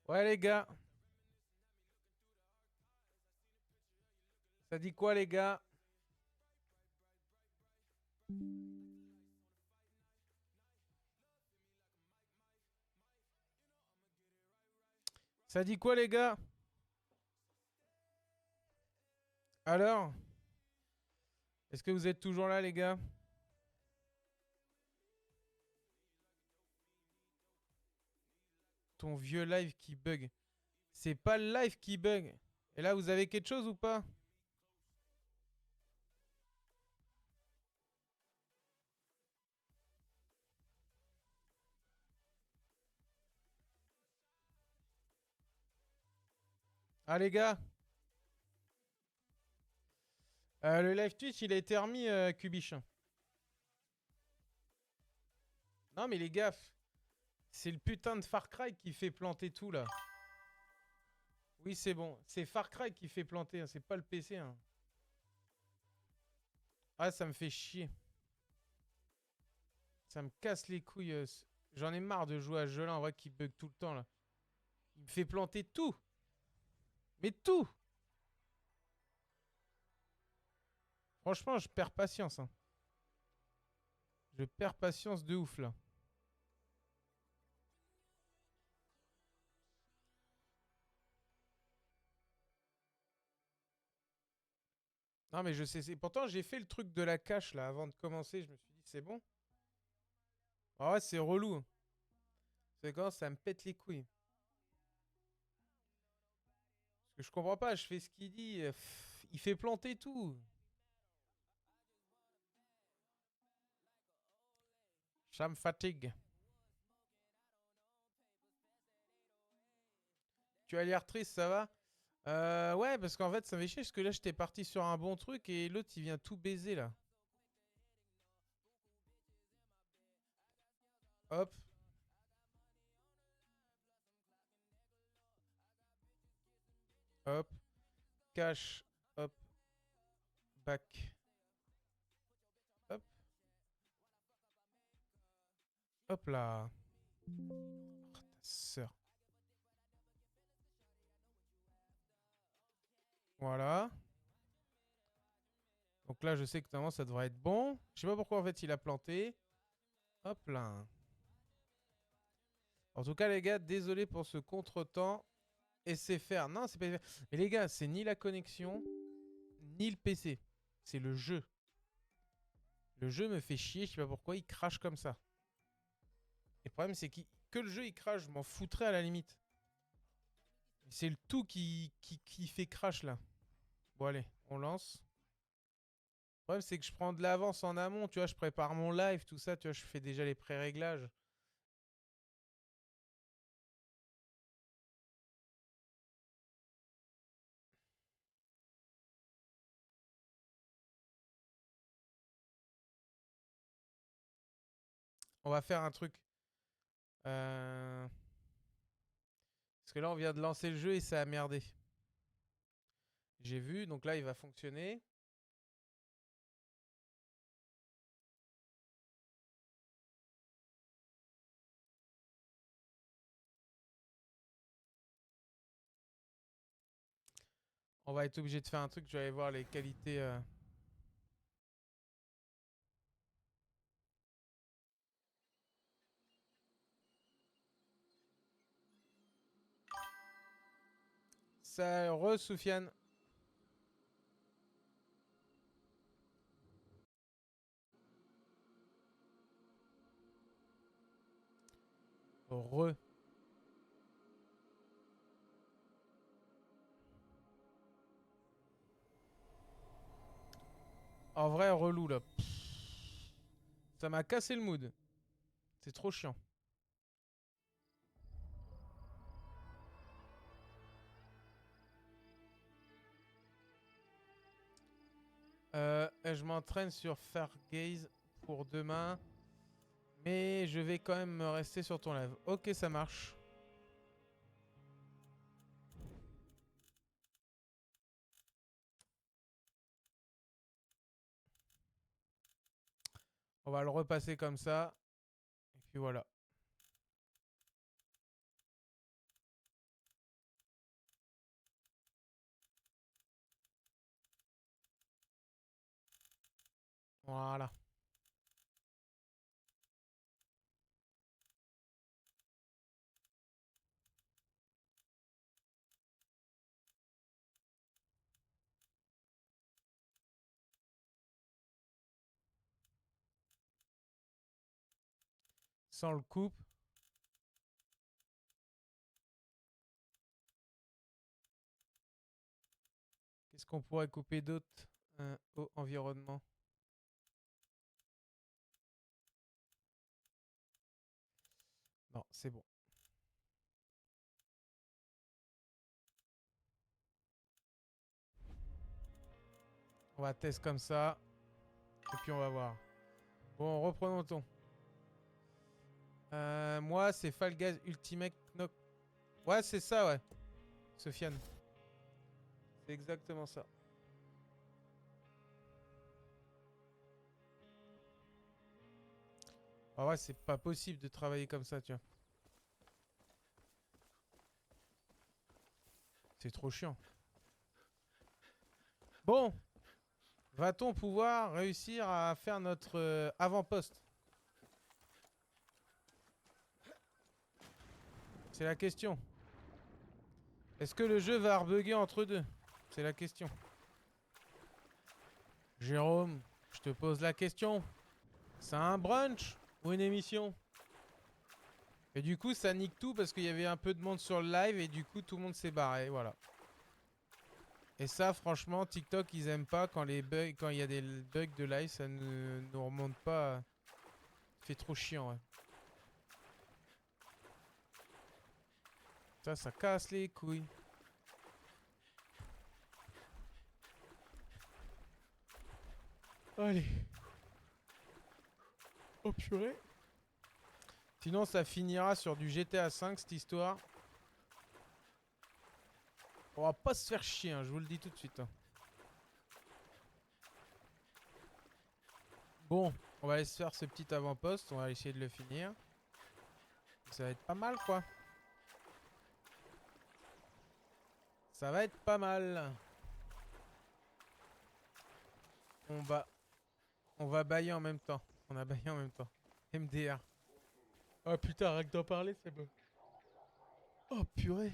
Ouais les gars, ça dit quoi les gars? Ça dit quoi les gars? Alors, est-ce que vous êtes toujours là les gars? Ton vieux live qui bug. C'est pas le live qui bug. Et là vous avez quelque chose ou pas? Ah les gars, le live Twitch il a été remis Cubiche. Non mais les gars, c'est le putain de Far Cry qui fait planter tout là. Oui c'est bon, c'est Far Cry qui fait planter, hein, c'est pas le PC. Hein. Ah ça me fait chier. Ça me casse les couilles. J'en ai marre de jouer à ce jeu là en vrai qui bug tout le temps là. Il me fait planter tout. Mais tout. Franchement, je perds patience. Hein. Je perds patience de ouf là. Non, mais je sais. Pourtant, j'ai fait le truc de la cache là avant de commencer. Je me suis dit, c'est bon. Ah ouais, c'est relou. C'est quand ça me pète les couilles. Parce que je comprends pas. Je fais ce qu'il dit. Il fait planter tout. Ça me fatigue. Tu as l'air triste, ça va? Ouais, parce qu'en fait, ça me fait chier. Parce que là, j'étais parti sur un bon truc et l'autre, il vient tout baiser là. Hop, hop. Cache. Hop. Back. Hop. Hop là. Oh, ta sœur. Voilà. Donc là, je sais que normalement, ça devrait être bon. Je sais pas pourquoi, en fait, il a planté. Hop là. En tout cas, les gars, désolé pour ce contretemps. SFR. Non, c'est pas SFR. Mais les gars, c'est ni la connexion, ni le PC. C'est le jeu. Le jeu me fait chier. Je sais pas pourquoi il crache comme ça. Et le problème, c'est que le jeu, il crache. Je m'en foutrais à la limite. C'est le tout qui fait crash là. Bon, allez, on lance. Le problème, c'est que je prends de l'avance en amont. Tu vois, je prépare mon live, tout ça. Tu vois, je fais déjà les pré-réglages. On va faire un truc. Euh... Parce que là, on vient de lancer le jeu et ça a merdé. J'ai vu, donc là, il va fonctionner. On va être obligé de faire un truc. Je vais aller voir les qualités. Ça, Soufiane. Re. En vrai, relou là. Ça m'a cassé le mood. C'est trop chiant. Je m'entraîne sur Fargaze pour demain. Mais je vais quand même me rester sur ton live. Ok, ça marche. On va le repasser comme ça. Et puis voilà. Voilà. Sans le coupe. Qu'est-ce qu'on pourrait couper d'autre au environnement? Non, c'est bon. On va tester comme ça. Et puis on va voir. Bon, reprenons le ton. Moi, c'est Fall Guys Ultimate Knock. Ouais, c'est ça, ouais. Sofiane. C'est exactement ça. Ah ouais, c'est pas possible de travailler comme ça, tu vois. C'est trop chiant. Bon. Va-t-on pouvoir réussir à faire notre avant-poste? C'est la question. Est-ce que le jeu va rebugger entre deux? C'est la question. Jérôme, je te pose la question. C'est un brunch ou une émission? Et du coup, ça nique tout parce qu'il y avait un peu de monde sur le live et du coup, tout le monde s'est barré. Voilà. Et ça, franchement, TikTok, ils aiment pas quand les bugs, quand il y a des bugs de live, ça ne nous remonte pas. Ça fait trop chiant, ouais. Ça casse les couilles. Allez. Oh purée. Sinon, ça finira sur du GTA 5 cette histoire. On va pas se faire chier, hein, je vous le dis tout de suite. Hein. Bon, on va aller se faire ce petit avant-poste. On va essayer de le finir. Ça va être pas mal, quoi. Ça va être pas mal. On va, on va bailler en même temps. On a baillé en même temps. MDR. Oh putain, rien que d'en parler, c'est bon. Oh purée.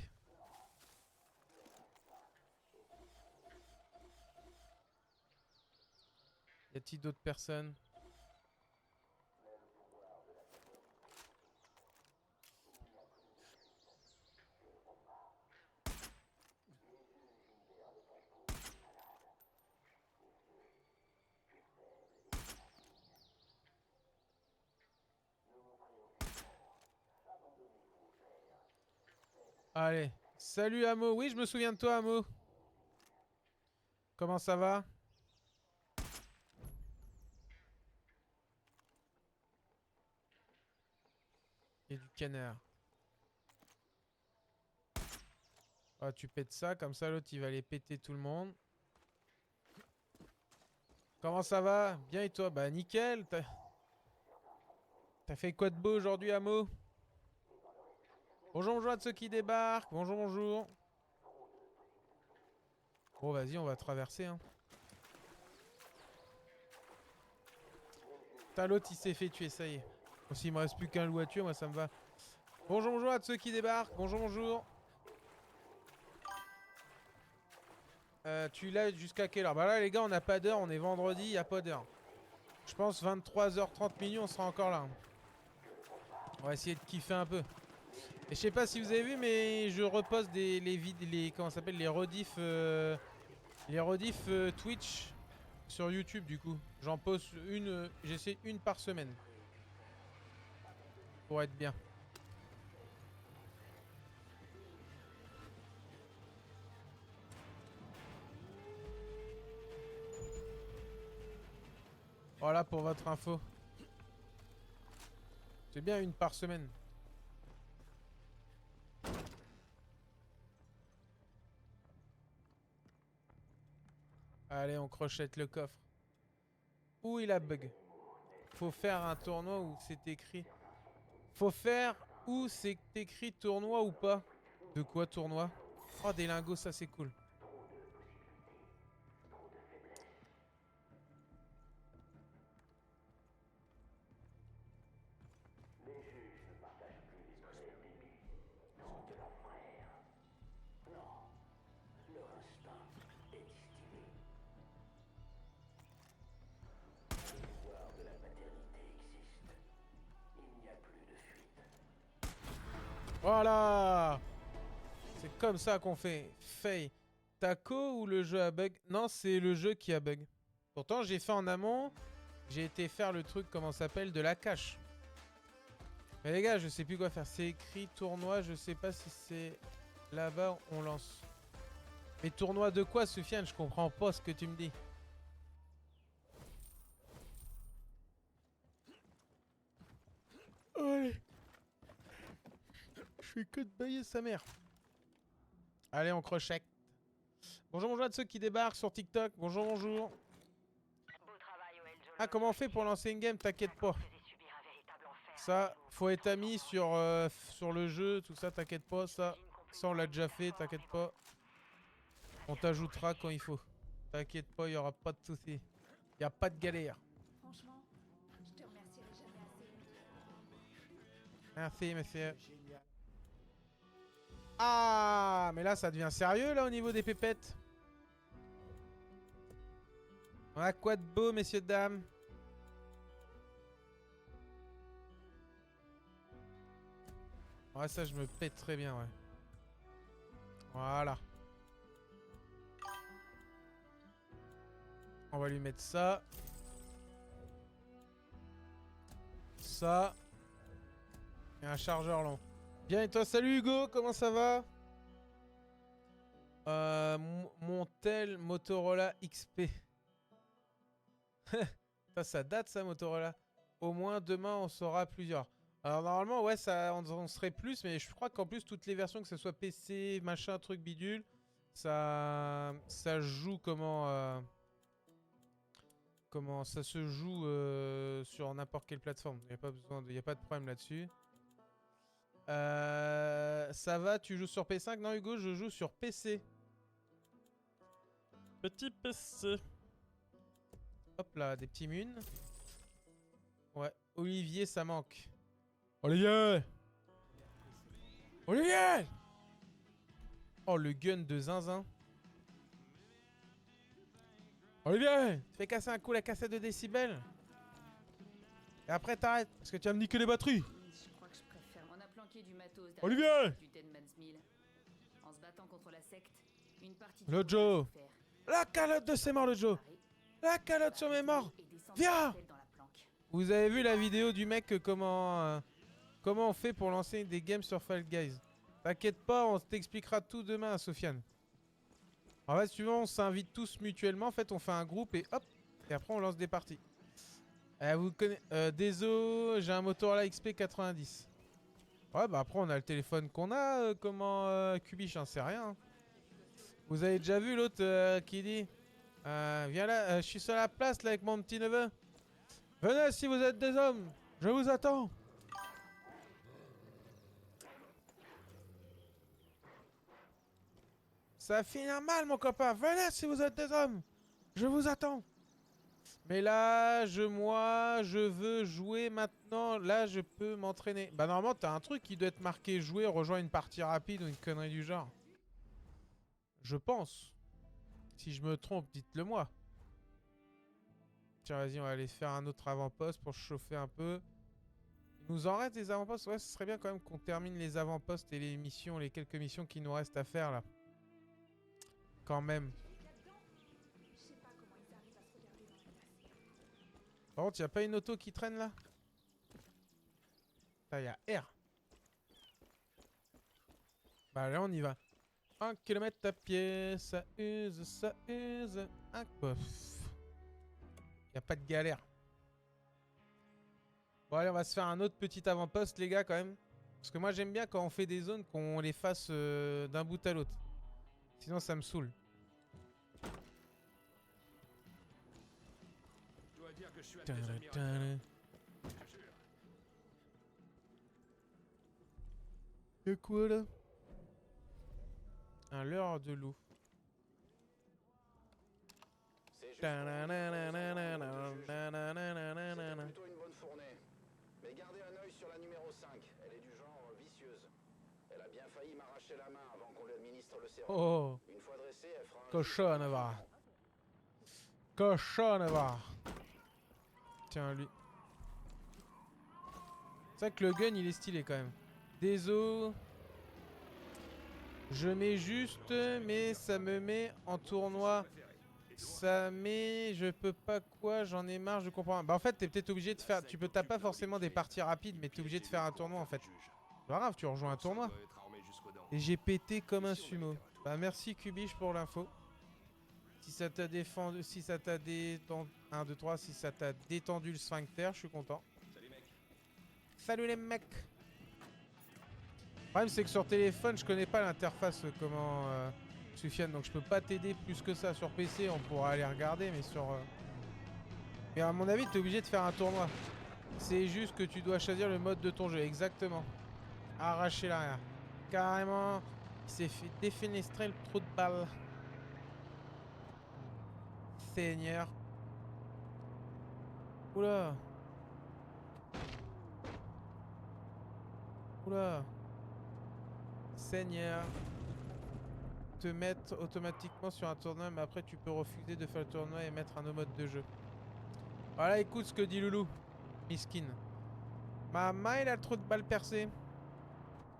Y a-t-il d'autres personnes? Allez. Salut Amo. Oui, je me souviens de toi, Amo. Comment ça va? Il y a du canard. Ah, tu pètes ça, comme ça l'autre il va aller péter tout le monde. Comment ça va? Bien et toi? Bah nickel. T'as fait quoi de beau aujourd'hui, Amo? Bonjour, bonjour à ceux qui débarquent. Bonjour, bonjour. Bon, vas-y, on va traverser. Hein. T'as l'autre, il s'est fait tuer, ça y est. Bon, s'il me reste plus qu'un loup à tuer, moi ça me va. Bonjour, bonjour à ceux qui débarquent. Bonjour, bonjour. Tu l'as jusqu'à quelle heure? Bah là, les gars, on n'a pas d'heure. On est vendredi, il a pas d'heure. Je pense 23h30 minuit, on sera encore là. On va essayer de kiffer un peu. Et je sais pas si vous avez vu, mais je reposte comment ça s'appelle, les rediffs Twitch sur YouTube du coup. J'en poste une, j'essaie une par semaine pour être bien. Voilà pour votre info. C'est bien une par semaine. Allez, on crochette le coffre. Où il a bug? Faut faire un tournoi où c'est écrit. Faut faire où c'est écrit tournoi ou pas? De quoi tournoi? Oh, des lingots, ça c'est cool. Voilà. C'est comme ça qu'on fait. Fail. Taco ou le jeu a bug? Non, c'est le jeu qui a bug. Pourtant, j'ai fait en amont. J'ai été faire le truc, comment ça s'appelle, de la cache. Mais les gars, je sais plus quoi faire. C'est écrit tournoi, je sais pas si c'est là-bas, on lance. Mais tournoi de quoi, Soufiane? Je comprends pas ce que tu me dis. Allez. Je fais que de bailler sa mère. Allez, on crochette. Bonjour, bonjour à ceux qui débarquent sur TikTok. Bonjour, bonjour. Ah, comment on fait pour lancer une game? T'inquiète pas. Ça, faut être ami sur le jeu, tout ça, t'inquiète pas. Ça, on l'a déjà fait, t'inquiète pas. On t'ajoutera quand il faut. T'inquiète pas, il y aura pas de soucis. Il y a pas de galère. Franchement, je te remercierai jamais assez. Merci, monsieur. Ah, mais là, ça devient sérieux, là, au niveau des pépettes. Ah, quoi de beau, messieurs, dames. Ouais, ça, je me pète très bien, ouais. Voilà. On va lui mettre ça. Ça. Et un chargeur long. Bien, et toi? Salut, Hugo, comment ça va? Mon tel Motorola XP. Ça date, ça, Motorola. Au moins, demain, on saura plusieurs. Alors, normalement, ouais, ça, on serait plus, mais je crois qu'en plus, toutes les versions, que ce soit PC, machin, truc bidule, ça joue comment ça se joue sur n'importe quelle plateforme. Il n'y a pas de problème là-dessus. Ça va, tu joues sur P5? Non, Hugo, je joue sur PC. Petit PC. Hop là, des petits munes. Ouais, Olivier, ça manque. Olivier! Olivier! Oh, le gun de zinzin. Olivier! Tu fais casser un coup la cassette de décibels. Et après, t'arrêtes, parce que tu vas me niquer les batteries. Je crois que je préfère. On a planqué du matos Olivier! du Deadman's Mill. En se battant contre la secte, une partie Le Joe! La calotte de ses morts, le Joe! La calotte sur mes morts! Viens! Vous avez vu la vidéo du mec comment on fait pour lancer des games sur Fall Guys? T'inquiète pas, on t'expliquera tout demain à Sofiane. En fait, suivant, on s'invite tous mutuellement. En fait, on fait un groupe et hop, et après on lance des parties. Vous connaissez désolé, j'ai un Motorola XP90. Ouais, bah après on a le téléphone qu'on a. Cubiche, j'en sais rien. Hein. Vous avez déjà vu l'autre qui dit viens là, je suis sur la place là avec mon petit neveu. Venez si vous êtes des hommes, je vous attends. Ça va finir mal, mon copain. Venez si vous êtes des hommes. Je vous attends. Mais là, je veux jouer maintenant. Là, je peux m'entraîner. Bah, normalement, t'as un truc qui doit être marqué jouer, rejoindre une partie rapide ou une connerie du genre. Je pense. Si je me trompe, dites-le moi. Tiens, vas-y, on va aller faire un autre avant-poste pour chauffer un peu. Il nous en reste des avant-postes? Ouais, ce serait bien quand même qu'on termine les avant-postes et les missions, les quelques missions qui nous restent à faire là. Quand même. Par contre, y a pas une auto qui traîne là? Putain, y a R. Bah là, on y va. 1 km à pied, ça use, ça use. Ah, quoi. Y a pas de galère. Bon, allez, on va se faire un autre petit avant-poste, les gars, quand même. Parce que moi, j'aime bien quand on fait des zones qu'on les fasse d'un bout à l'autre. Sinon, ça me saoule. Je dois dire que je suis un de tes admirateurs. Je te jure. Y'a quoi là? Un leurre de loup. C'est juste plutôt une bonne fournée. Mais gardez un œil sur la numéro 5. Elle est du genre vicieuse. Elle a bien failli m'arracher la main avant qu'on lui administre le sérum. Oh, Une fois dressée, elle fera un... cochonne va. Cochonne va. Tiens, lui. C'est vrai que le gun, il est stylé quand même. Des os. Je mets juste, mais ça me met en tournoi. Ça met, je peux pas quoi, j'en ai marre, je comprends pas. Bah en fait, t'es peut-être obligé de faire, t'as pas forcément des parties rapides, mais t'es obligé de faire un tournoi en fait. C'est pas grave, tu rejoins un tournoi. Et j'ai pété comme un sumo. Bah merci Kubiche pour l'info. Si ça t'a défendu, si ça t'a détendu, 1, 2, 3, si ça t'a détendu le sphincter, je suis content. Salut les mecs. Le problème c'est que sur téléphone, je connais pas l'interface comment Soufiane, donc je peux pas t'aider plus que ça. Sur PC, on pourra aller regarder, mais sur... Mais à mon avis, t'es obligé de faire un tournoi. C'est juste que tu dois choisir le mode de ton jeu, exactement. Arracher l'arrière. Carrément, il s'est fait défenestrer le trou de balle. Seigneur. Oula. Oula. Seigneur. Te mettre automatiquement sur un tournoi, mais après tu peux refuser de faire le tournoi et mettre un autre mode de jeu. Voilà, écoute ce que dit Loulou. Miskin. Maman, il a le trou de balle percé.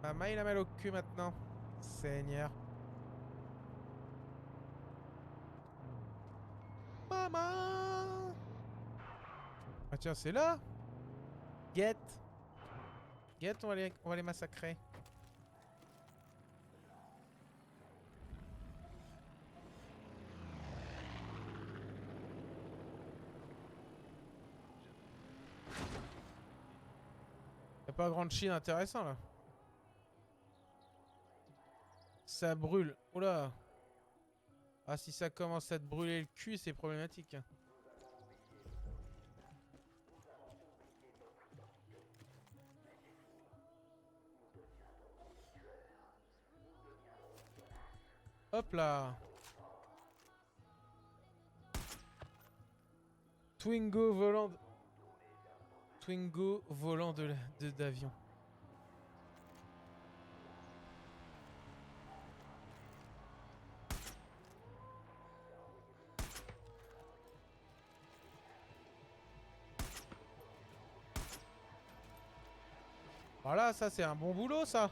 Maman, il a mal au cul maintenant. Seigneur. Maman. Ah tiens, c'est là. Get. Get, on va les massacrer. Y'a pas grand chine intéressant là. Ça brûle. Oula. Ah si ça commence à te brûler le cul, c'est problématique. Hop là. Twingo volant. Twingo volant d'avion. Voilà, ça c'est un bon boulot ça.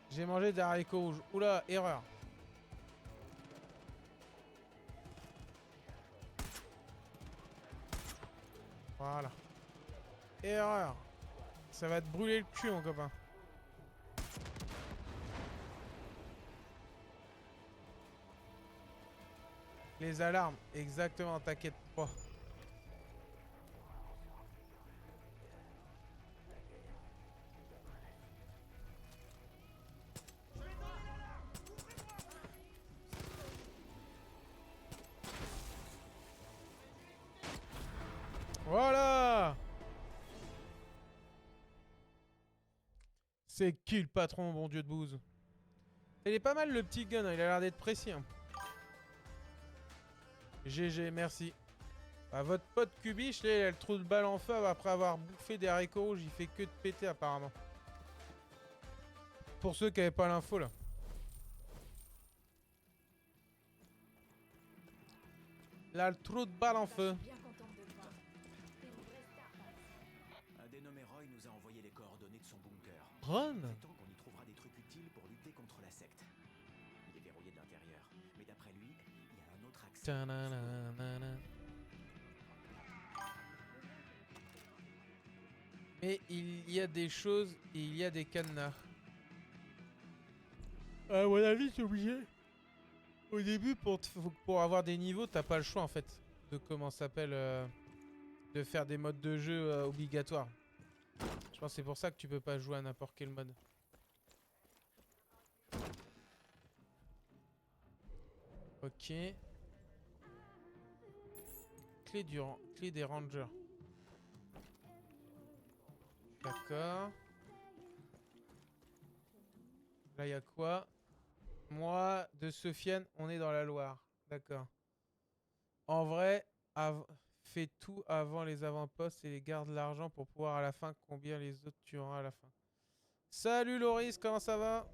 J'ai mangé des haricots rouges. Oula, erreur. Voilà. Erreur. Ça va te brûler le cul mon copain. Les alarmes, exactement, t'inquiète pas. Voilà. C'est qui le patron, bon dieu de bouse? Il est pas mal le petit gun, hein, il a l'air d'être précis. Hein. GG, merci. Bah, votre pote Kubiche, là, il a le trou de balle en feu après avoir bouffé des haricots rouges. Il fait que de péter apparemment. Pour ceux qui n'avaient pas l'info là. Là, le trou de balle en feu. Un dénommé Roy nous a envoyé les coordonnées de son bunker. Ron? Prétend qu'on y trouvera des trucs utiles pour lutter contre la secte. Il est verrouillé de l'intérieur, mais d'après lui, il y a un autre accès. Ta-na-na-na-na. Mais il y a des choses et il y a des cadenas. À mon avis, c'est obligé. Au début, pour avoir des niveaux, t'as pas le choix en fait. De comment ça s'appelle. De faire des modes de jeu obligatoires. Je pense que c'est pour ça que tu peux pas jouer à n'importe quel mode. Ok. Clé des rangers. D'accord. Là, il y a quoi? Moi, de Sofiane, on est dans la Loire. D'accord. En vrai, fais tout avant les avant-postes et les garde l'argent pour pouvoir à la fin combien les autres tueront à la fin. Salut Loris, comment ça va?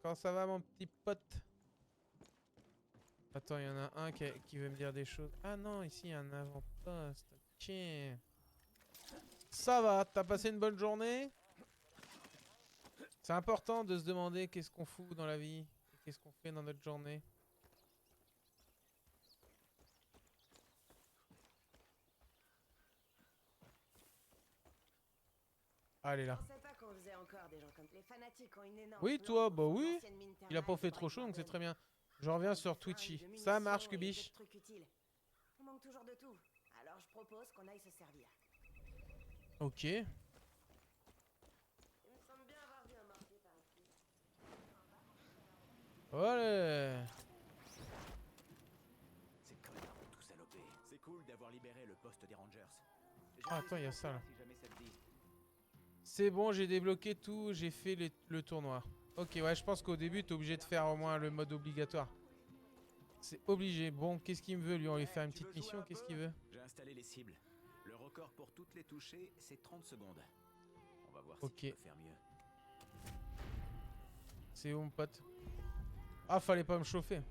Comment ça va mon petit pote? Attends, il y en a un qui veut me dire des choses. Ah non, ici il y a un avant-poste. Ok. Ça va, t'as passé une bonne journée? C'est important de se demander qu'est-ce qu'on fout dans la vie. Et qu'est-ce qu'on fait dans notre journée. Ah, elle est là. Je pensais pas qu'on faisait encore des gens comme les fanatiques ont une énorme Oui, plan toi, pour bah son oui. ancienne mine Il a pas thermale fait pour trop chaud, donc c'est Edward très bien. Bell. Je reviens Des sur fringues, Twitchy. de Ça marche, munitions et Kubish. d'autres trucs utiles. On manque toujours de tout. Alors je propose qu'on aille se servir. Ok. Il me semble bien avoir vu un mortier par ici. Allez. Ces connards ont tout salopé. C'est cool d'avoir libéré le poste des Rangers. Ah, attends, il y a ça là. Si jamais ça te dit. C'est bon, j'ai débloqué tout, j'ai fait le tournoi. Ok, ouais, je pense qu'au début, t'es obligé de faire au moins le mode obligatoire. C'est obligé. Bon, qu'est-ce qu'il me veut, lui? On lui fait une Tu veux petite jouer mission, un qu'est-ce peu? qu'il veut? J'ai installé les cibles. Le record pour toutes les toucher, c'est 30 secondes. On va voir Ok. si tu peux faire mieux. C'est où, mon pote? Ah, fallait pas me chauffer.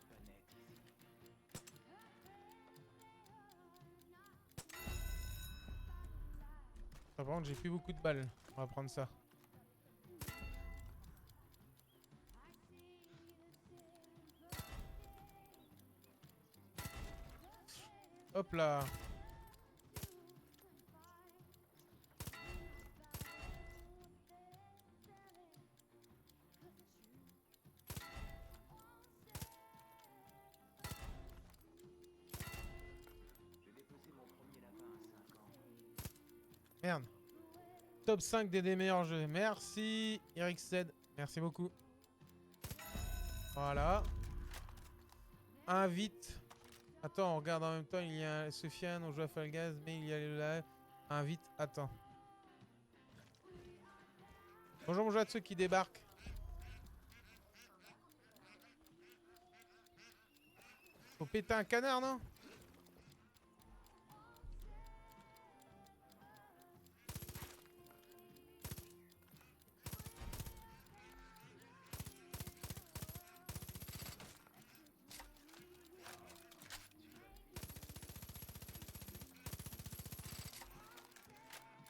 Les fanatiques faisaient des trucs pas nets ici. Ah, par contre, j'ai plus beaucoup de balles. On va prendre ça. Hop là. J'ai déposé mon premier lapin à 5 ans. Merde. Top 5 des meilleurs jeux. Merci, Eric Z. Merci beaucoup. Voilà. Invite. Attends, on regarde en même temps. Il y a Sofiane, on joue à Fall Guys, mais il y a le live. Invite. Attends. Bonjour, bonjour à ceux qui débarquent. Faut péter un canard, non?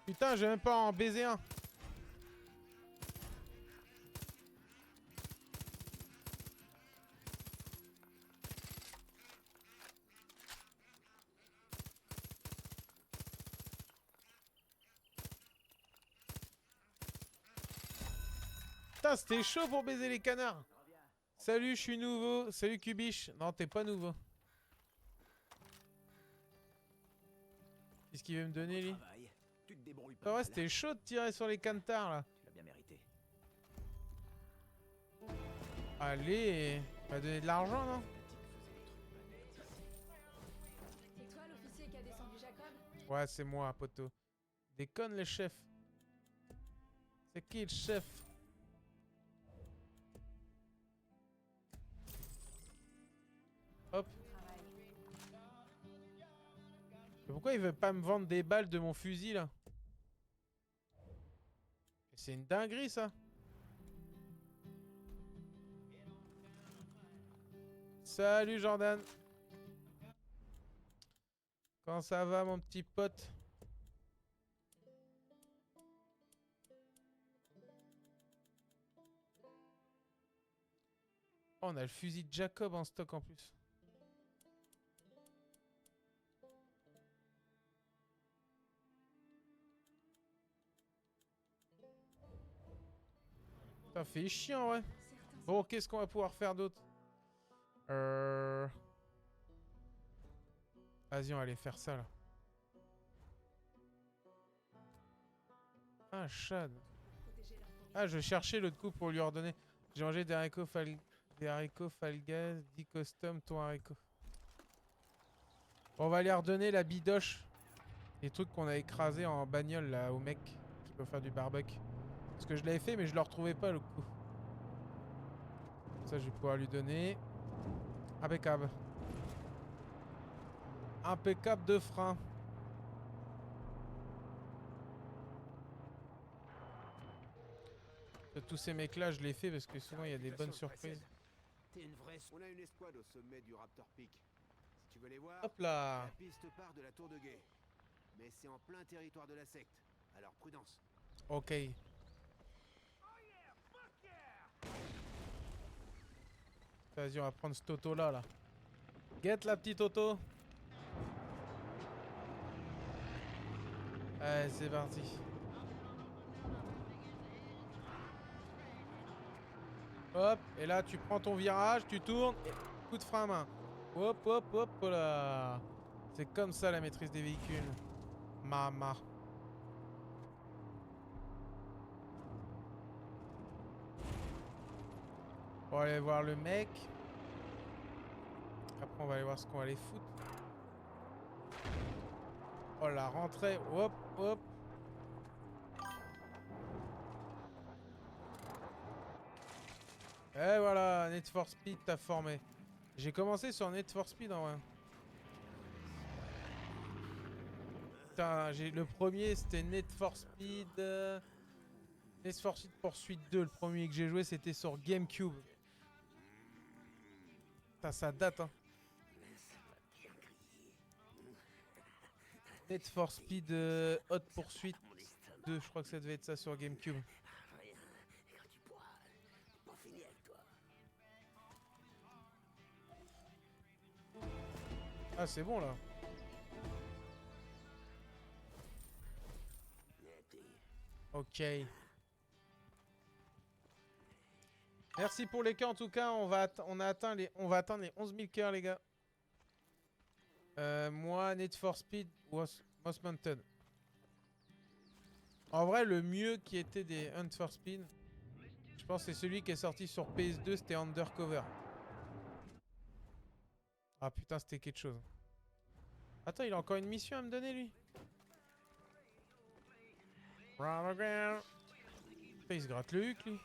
Putain, j'ai même pas en baiser un. Putain, c'était chaud pour baiser les canards. Salut, je suis nouveau. Salut, Kubish. Non, t'es pas nouveau. Qu'est-ce qu'il veut me donner, lui? Travail. Tu te débrouilles pas Ah ouais, mal. c'était chaud de tirer sur les cantards, là. Tu l'as bien mérité. Allez, on va donner de l'argent, non? C'est toi l'officier qui a descendu Jacob? Ouais, c'est moi, poteau. Déconne, le chef. C'est qui, le chef? Hop. Mais pourquoi il veut pas me vendre des balles de mon fusil, là? C'est une dinguerie, ça. Salut, Jordan. Comment ça va, mon petit pote? Oh, on a le fusil de Jacob en stock en plus. Ça fait chiant, ouais. Bon, qu'est-ce qu'on va pouvoir faire d'autre? Vas-y, on va aller faire ça, là. Ah, Chad. Ah, je cherchais l'autre coup pour lui ordonner. J'ai mangé des haricots falgas, 10 custom, ton haricot. On va lui redonner la bidoche. Les trucs qu'on a écrasés en bagnole, là, au mec qui peut faire du barbecue. Parce que je l'avais fait, mais je le retrouvais pas, le coup. Ça, je vais pouvoir lui donner. Impeccable. Impeccable de frein. Tous ces mecs-là, je les fais parce que souvent il y a des bonnes surprises. T'es une vraie... On a une escouade au sommet du Raptor Peak. Si tu veux les voir, Hop là. la piste part de la tour de guet. Mais c'est en plein territoire de la secte. Alors prudence. Ok. Vas-y, on va prendre ce Toto là. Get la petite Toto. Allez, c'est parti. Hop, et là tu prends ton virage, tu tournes, et coup de frein à main. Hop, hop, hop, oh là. C'est comme ça la maîtrise des véhicules. Mama. On va aller voir le mec. Après on va aller voir ce qu'on va aller foutre. Oh la rentrée, hop, hop. Et voilà, Need for Speed t'a formé. J'ai commencé sur Need for Speed en vrai. Putain, le premier c'était Need for Speed. Need for Speed Poursuite 2. Le premier que j'ai joué c'était sur GameCube. Putain, ça date hein. Need for Speed Hot Pursuit 2, je crois que ça devait être ça sur GameCube. Ah c'est bon là. Ok. Merci pour les cœurs en tout cas, on va atteindre les 11 000 cœurs les gars. Moi, Need for Speed Most Wanted. En vrai, le mieux qui était des Hunt for Speed, je pense que c'est celui qui est sorti sur PS2, c'était Undercover. Ah putain, c'était quelque chose. Attends, il a encore une mission à me donner lui. Putain, il se gratte le huc lui.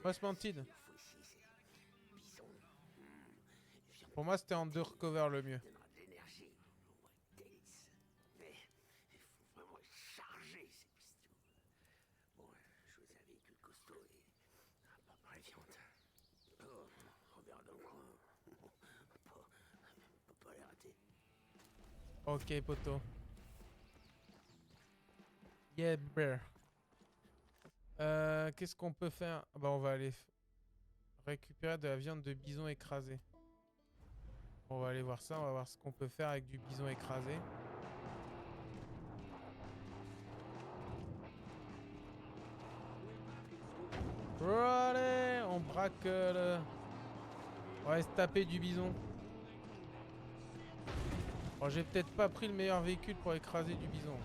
Most Wanted. Pour moi, c'était Undercover le mieux. Ok, poto. Yeah, bear. Qu'est-ce qu'on peut faire? Bah, on va aller récupérer de la viande de bison écrasée. On va aller voir ça, on va voir ce qu'on peut faire avec du bison écrasé. Allez, on braque le... On va se taper du bison. Bon, j'ai peut-être pas pris le meilleur véhicule pour écraser du bison.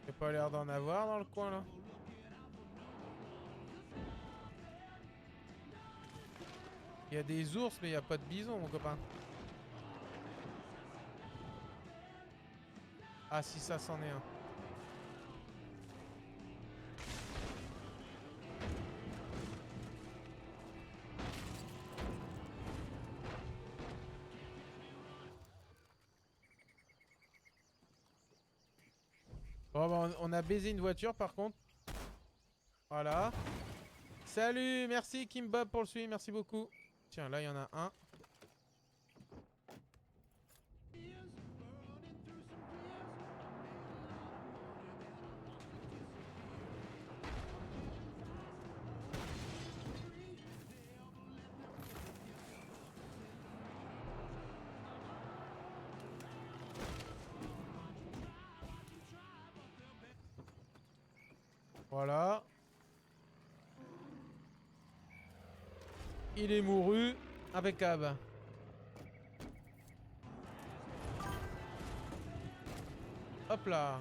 J'ai pas l'air d'en avoir dans le coin là. Il y a des ours mais il n'y a pas de bison mon copain. Ah si ça c'en est un. Bon bah on a baisé une voiture par contre. Voilà. Salut, merci Kimbob pour le suivi, merci beaucoup. Tiens là il y en a un. Voilà. Il est mouru. Impeccable. Hop là.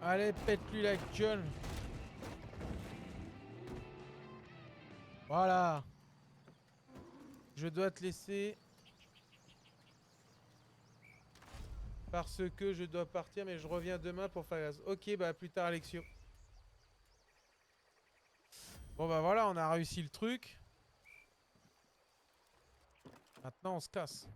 Allez, pète-lui la gueule. Voilà. Je dois te laisser. Parce que je dois partir, mais je reviens demain pour faire gaz. Ok, bah à plus tard, Alexio. Bon bah voilà, on a réussi le truc. Maintenant, on se casse.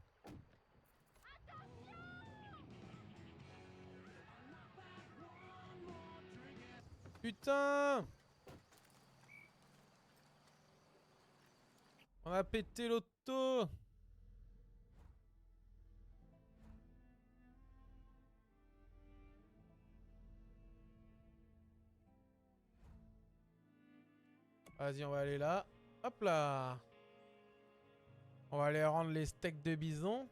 Putain! On a pété l'auto! Vas-y, on va aller là. Hop là! On va aller rendre les steaks de bison.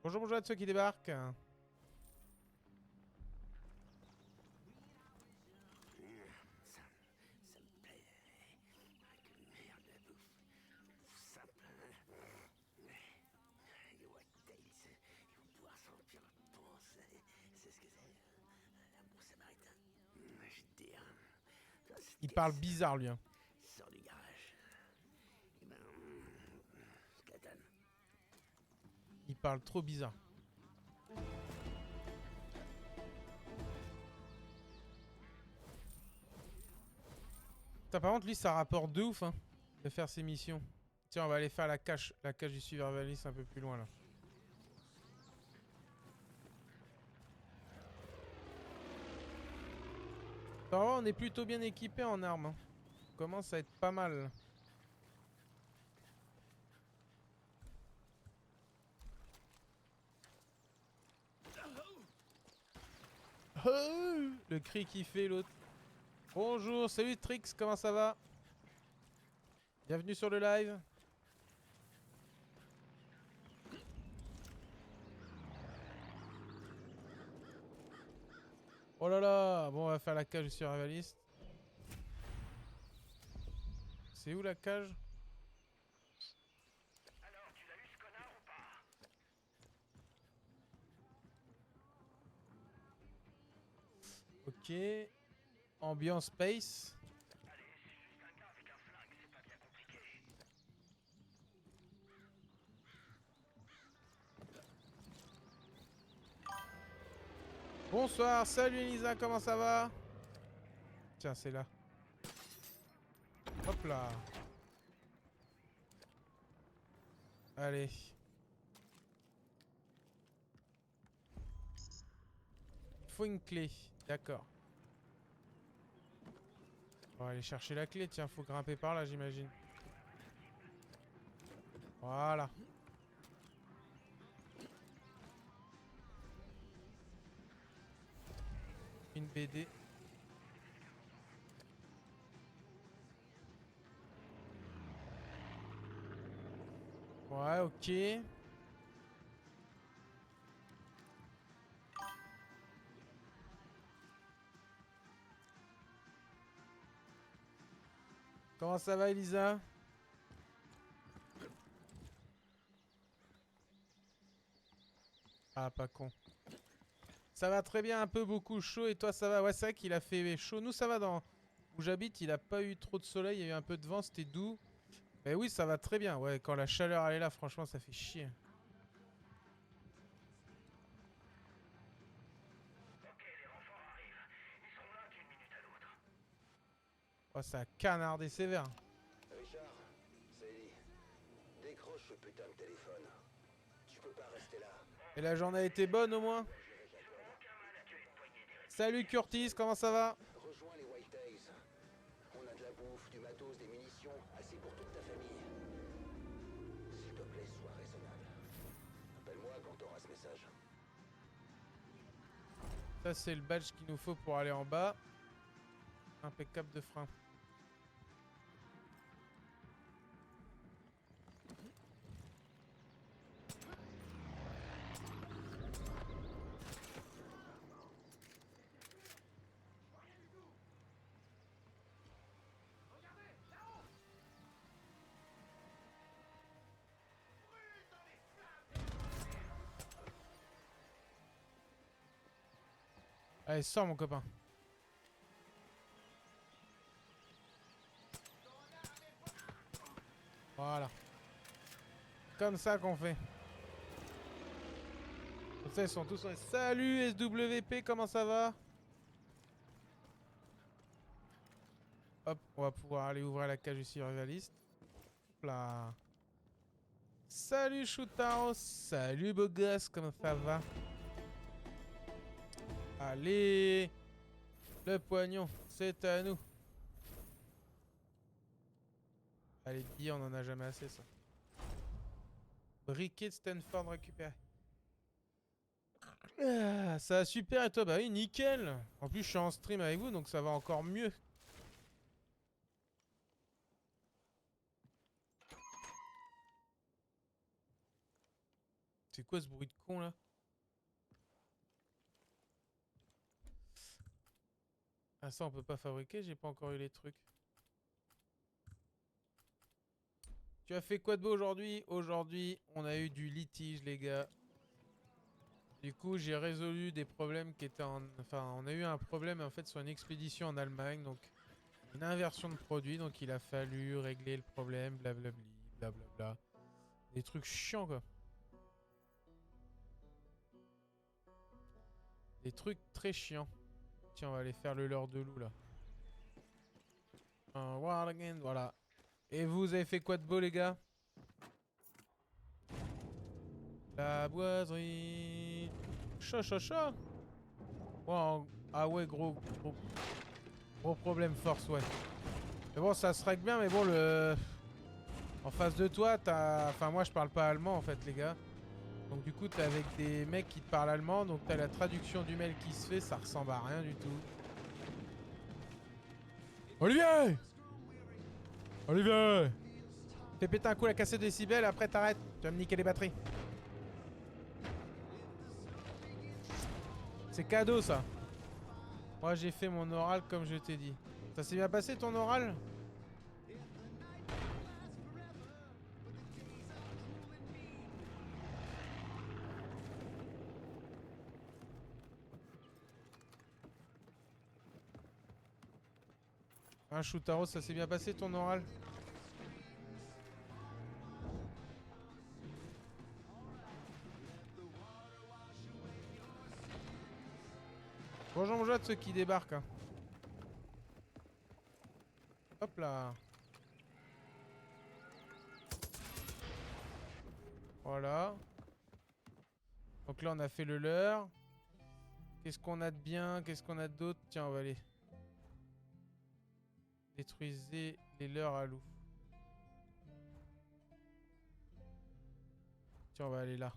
Bonjour, bonjour à tous ceux qui débarquent. Ça me plaît. Quelle merde de bouffe. Simple, hein. Les Whitetails, ils vont pouvoir s'emplir leur pensée. C'est ce que c'est. Un bon samaritain. Je te dis, hein. Toi, Il ce parle caisse bizarre, lui. Hein. sort du garage. Et ben, Skatan. Il parle trop bizarre. Putain, par contre, lui, ça rapporte de ouf, hein, de faire ses missions. Tiens, on va aller faire la cache du survivaliste un peu plus loin, là. Ça va, on est plutôt bien équipé en armes. Hein. On commence à être pas mal. Le cri qui fait l'autre. Bonjour, salut Trix, comment ça va? Bienvenue sur le live. Oh là là, bon on va faire la cage du survivaliste. C'est où la cage? Alors, tu l'as eu ce connard ou pas? Ok. Ambiance space. Allez, c'est juste un gars avec un flingue, c'est pas bien compliqué. Bonsoir, salut Elisa, comment ça va? Tiens, c'est là. Hop là. Allez. Il faut une clé, d'accord. On va aller chercher la clé, tiens, faut grimper par là, j'imagine. Voilà. Une BD. Ouais, ok. Comment ça va, Elisa? Ah, pas con. Ça va très bien, un peu beaucoup chaud. Et toi, ça va? Ouais, c'est vrai qu'il a fait chaud. Nous, ça va dans où j'habite. Il a pas eu trop de soleil. Il y a eu un peu de vent. C'était doux. Mais oui, ça va très bien. Ouais, quand la chaleur elle est là, franchement, ça fait chier. Ok, les renforts arrivent. Ils seront là d'une minute à l'autre. Oh, ça a canardé sévère. Richard, c'est Ellie. Décroche ce putain de téléphone. Tu peux pas rester là. Et la journée a été bonne au moins? Salut Curtis, comment ça va? Rejoins les Whitetails. On a de la bouffe, du matos, des munitions, assez pour toute ta famille. S'il te plaît, sois raisonnable. Appelle-moi quand t'auras ce message. Ça, c'est le badge qu'il nous faut pour aller en bas. Impeccable de frein. Allez, sors mon copain. Voilà. Comme ça qu'on fait. Comme ça, ils sont tous... Salut SWP, comment ça va? Hop, on va pouvoir aller ouvrir la cage du survivaliste. Hop là. Salut Shoutaro, salut beau gosse, comment ça va? Allez, le poignon, c'est à nous. Allez, billets, on en a jamais assez ça. Briquet de Stanford récupéré. Ah, ça va super et toi? Bah oui, nickel. En plus, je suis en stream avec vous, donc ça va encore mieux. C'est quoi ce bruit de con là? Ah ça on peut pas fabriquer, j'ai pas encore eu les trucs. Tu as fait quoi de beau aujourd'hui? Aujourd'hui on a eu du litige les gars. Du coup j'ai résolu des problèmes qui étaient en... Enfin on a eu un problème en fait sur une expédition en Allemagne. Donc une inversion de produit. Donc il a fallu régler le problème. Blablabli, blablabla. Des trucs chiants quoi. Des trucs très chiants. Tiens on va aller faire le leurre de loup là. Un wild again, voilà. Et vous avez fait quoi de beau les gars? La boiserie. Chaud, chaud, chaud. Wow. Ah ouais, gros problème force, ouais. Mais bon, ça se règle bien, mais bon, le... En face de toi, t'as... Enfin, moi, je parle pas allemand, en fait, les gars. Donc, du coup, t'es avec des mecs qui te parlent allemand. Donc, t'as la traduction du mail qui se fait. Ça ressemble à rien du tout. Olivier! Olivier! Fais péter un coup la cassette de décibels, après t'arrêtes. Tu vas me niquer les batteries. C'est cadeau ça. Moi j'ai fait mon oral comme je t'ai dit. Ça s'est bien passé ton oral? Hein, Shoutaro, ça s'est bien passé ton oral? Bonjour mon de ceux qui débarquent. Hein. Hop là. Voilà. Donc là on a fait le leurre. Qu'est-ce qu'on a de bien? Qu'est-ce qu'on a d'autre? Tiens on va aller. Détruisez les leurres à loup. Tiens on va aller là.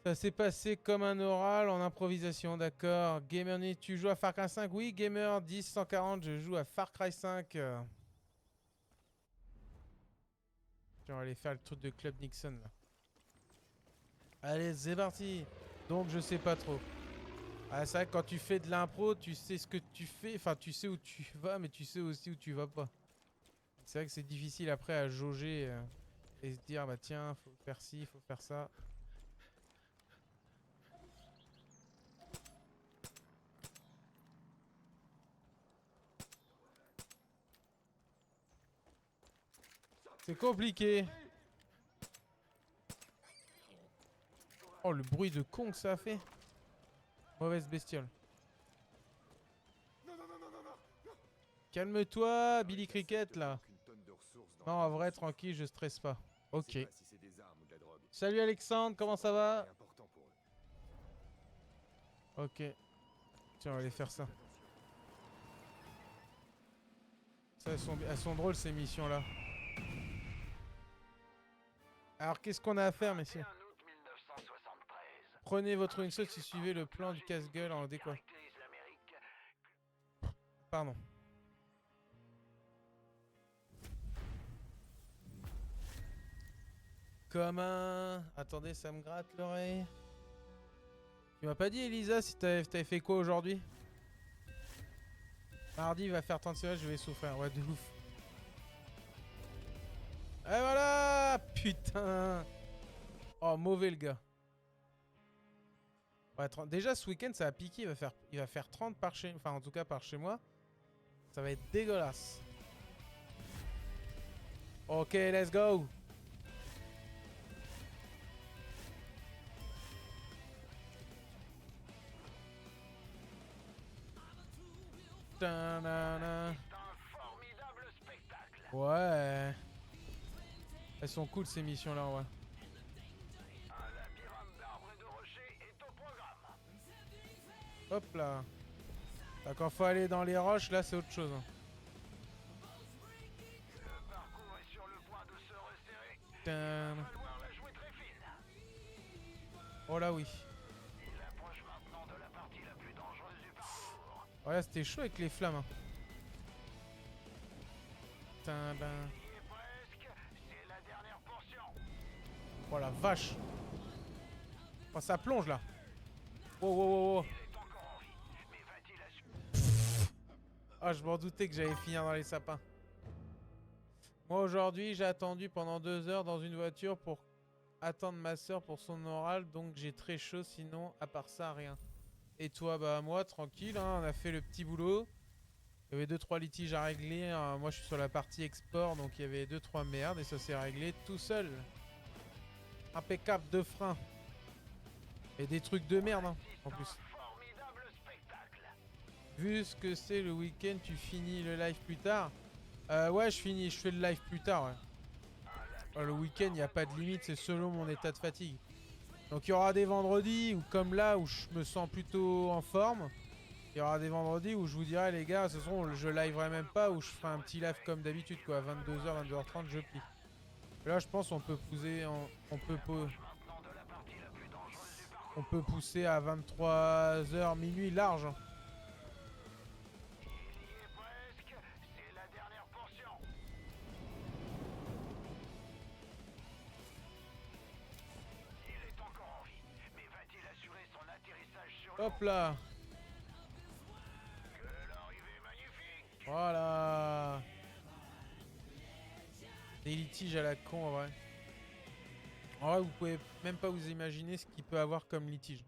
Ça s'est passé comme un oral en improvisation, d'accord. Gamer, tu joues à Far Cry 5? Oui, Gamer 10-140, je joue à Far Cry 5. Tiens, on va aller faire le truc de Club Nixon là. Allez, c'est parti. Donc, je sais pas trop. Ah, c'est vrai que quand tu fais de l'impro, tu sais ce que tu fais. Enfin, tu sais où tu vas, mais tu sais aussi où tu vas pas. C'est vrai que c'est difficile après à jauger et se dire, bah tiens, faut faire ci, faut faire ça. C'est compliqué. Oh, le bruit de con que ça a fait. Mauvaise bestiole. Calme-toi, Billy Cricket, là. Non, en vrai, tranquille, je stresse pas. Ok. Salut Alexandre, comment ça va? Ok. Tiens, on va aller faire ça. Ça, elles sont drôles, ces missions-là. Alors, qu'est-ce qu'on a à faire, messieurs? Prenez votre une-shot si suivez le plan du casse-gueule en décoin. Pardon. Comme un... Attendez, ça me gratte l'oreille. Tu m'as pas dit, Elisa, si t'avais fait quoi aujourd'hui? Mardi, il va faire 36 heures, je vais souffrir. Ouais, de ouf. Et voilà! Putain! Oh, mauvais le gars. Ouais, déjà, ce week-end, ça a piqué. Il va faire 30 par chez... Enfin, en tout cas, par chez moi. Ça va être dégueulasse. Ok, let's go. Ta-na-na. C'est un formidable spectacle. Ouais. Elles sont cool ces missions là, ouais. Un labyrinthe d'arbres et de rochers est au programme. Hop là. Là, quand faut aller dans les roches, là c'est autre chose. Hein. Le parcours est sur le point de se resserrer. Tan. Il va falloir la jouer très fine. Oh là oui. Il approche maintenant de la partie la plus dangereuse du parcours. Ouais, c'était chaud avec les flammes. Hein. Tan, ben. Il y est presque. C'est la dernière portion. Oh la vache. Oh, ça plonge là. Wow, wow, wow, wow. Il est encore en vie. Mais va-t-il assurer? Ah, je m'en doutais que j'allais finir dans les sapins. Moi aujourd'hui, j'ai attendu pendant 2 heures dans une voiture pour attendre ma soeur pour son oral, donc j'ai très chaud, sinon à part ça, rien. Et toi, bah moi, tranquille, hein, on a fait le petit boulot. Il y avait 2-3 litiges à régler, hein. Moi je suis sur la partie export, donc il y avait 2-3 merdes et ça s'est réglé tout seul. Impeccable de frein. Et des trucs de merde, hein, en plus. Formidable spectacle. Vu ce que c'est le week-end, tu finis le live plus tard. Ouais, je fais le live plus tard, ouais. Le week-end, il n'y a pas de limite, c'est selon mon état de fatigue. Donc il y aura des vendredis, ou comme là, où je me sens plutôt en forme. Il y aura des vendredis où je vous dirai, les gars, ce soir, je liverai même pas, où je ferai un petit live comme d'habitude, quoi. À 22h, 22h30, je plie. Là, je pense on peut pousser, on peut pousser à 23h, minuit, large. Hein. Il y est presque. C'est la dernière portion. Il est encore en vie. Mais va-t-il assurer son atterrissage sur l'eau? Hop là. Que l'arrivée magnifique. Voilà. Des litiges à la con, en vrai. En vrai, vous pouvez même pas vous imaginer ce qu'il peut avoir comme litige.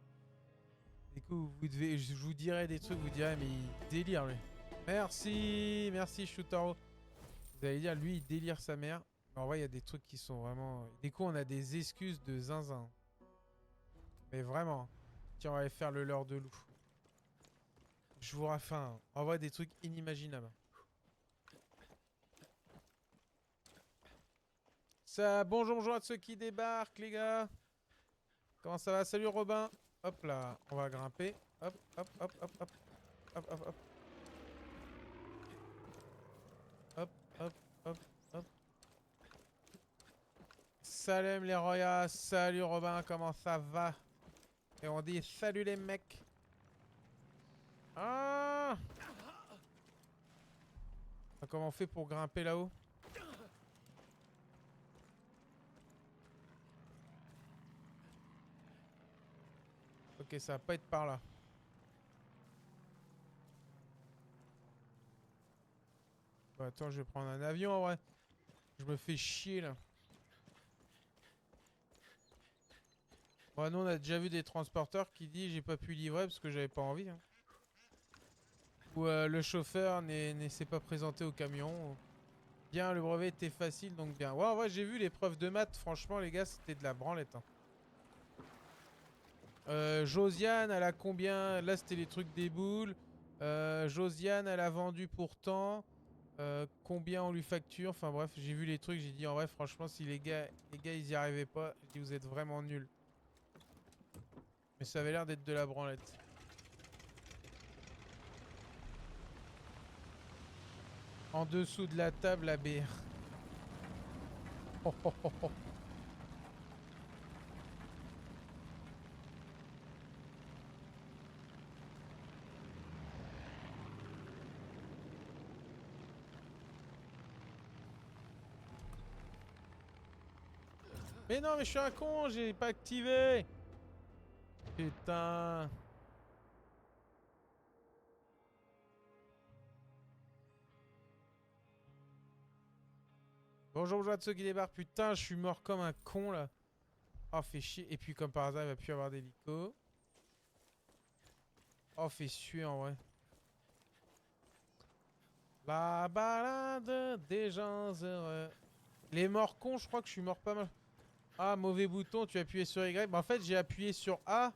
Du coup, vous devez, je vous dirai des trucs, vous direz, mais il délire, lui. Merci, merci, Shootaro. Vous allez dire, lui, il délire sa mère. Mais en vrai, il y a des trucs qui sont vraiment... Du coup, on a des excuses de zinzin. Mais vraiment. Tiens, on va aller faire le leurre de loup. Je vous rafin. En vrai, des trucs inimaginables. Ça, bonjour à ceux qui débarquent, les gars. Comment ça va? Salut Robin. Hop là, on va grimper. Hop, hop, hop, hop, hop. Hop, hop, hop. Hop, hop, hop, hop. Salut les Royas. Salut Robin, comment ça va? Et on dit salut les mecs. Ah! Comment on fait pour grimper là-haut? Ok, ça va pas être par là. Bah attends, je vais prendre un avion en vrai. Je me fais chier là. Bon, nous on a déjà vu des transporteurs qui disent j'ai pas pu livrer parce que j'avais pas envie. Hein. Ou le chauffeur ne s'est pas présenté au camion. Bien, le brevet était facile donc bien. Ouais, en vrai, j'ai vu l'épreuve de maths. Franchement, les gars, c'était de la branlette. Hein. Josiane, elle a combien? Là, c'était les trucs des boules. Josiane, elle a vendu pourtant. Combien on lui facture? Enfin bref, j'ai vu les trucs. J'ai dit en vrai, franchement, si les gars, ils y arrivaient pas, j'ai dit vous êtes vraiment nuls. Mais ça avait l'air d'être de la branlette. En dessous de la table, la BR. Oh, oh, oh, oh. Mais non, mais je suis un con, j'ai pas activé. Putain. Bonjour à ceux qui débarquent. Putain, je suis mort comme un con là. Oh, fait chier. Et puis comme par hasard, il va plus y avoir d'hélico. Oh, fait suer en vrai. La balade des gens heureux. Les morts cons, je crois que je suis mort pas mal. Ah, mauvais bouton, tu as appuyé sur Y. Bah, en fait, j'ai appuyé sur A,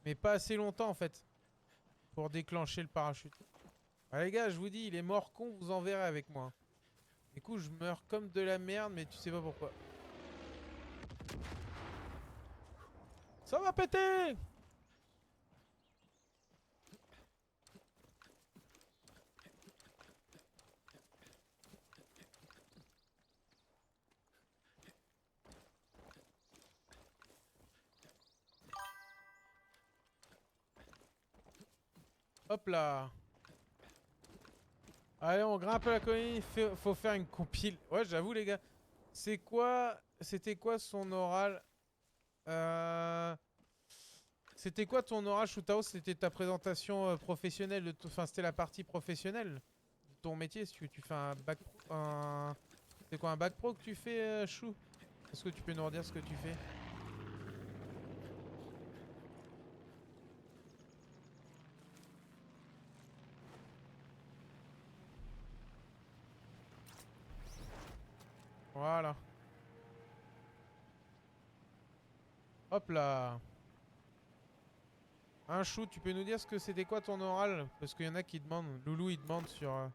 mais pas assez longtemps en fait. Pour déclencher le parachute. Ah, les gars, je vous dis, les morts cons, vous en verrez avec moi. Du coup, je meurs comme de la merde, mais tu sais pas pourquoi. Ça va péter! Hop là. Allez, on grimpe à la colline. Faut faire une compile. Ouais, j'avoue, les gars. C'était quoi son oral? C'était quoi ton oral, Shootao? C'était ta présentation professionnelle enfin, c'était la partie professionnelle de ton métier. Si tu fais un bac pro, c'est quoi un bac pro que tu fais, Chou? Est-ce que tu peux nous redire ce que tu fais? Voilà. Hop là. Un Chou, tu peux nous dire ce que c'était quoi ton oral? Parce qu'il y en a qui demandent. Loulou, il demande sur...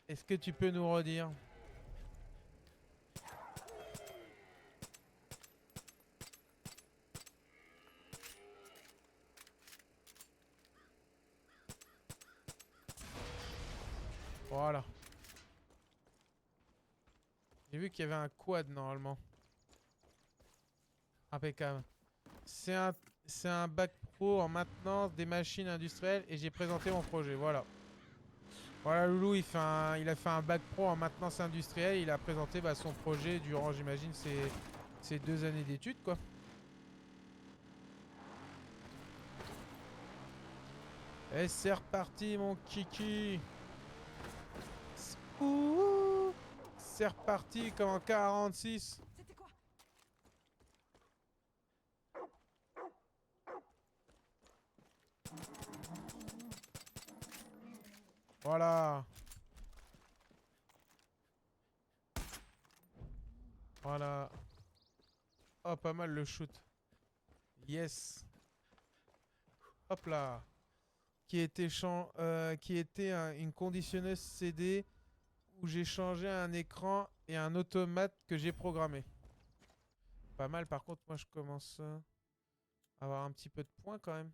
Est-ce que tu peux nous redire? Voilà. J'ai vu qu'il y avait un quad normalement. Impeccable. C'est un bac pro en maintenance des machines industrielles et j'ai présenté mon projet. Voilà. Voilà, Loulou, il a fait un bac pro en maintenance industrielle. Il a présenté son projet durant, j'imagine, ses 2 années d'études, quoi. Et c'est reparti, mon kiki. Ouh, c'est reparti comme en 46. C'était quoi? Voilà. Voilà. Oh, pas mal le shoot. Yes. Hop là. Qui était une conditionneuse CD où j'ai changé un écran et un automate que j'ai programmé. Pas mal, par contre, moi je commence à avoir un petit peu de points quand même.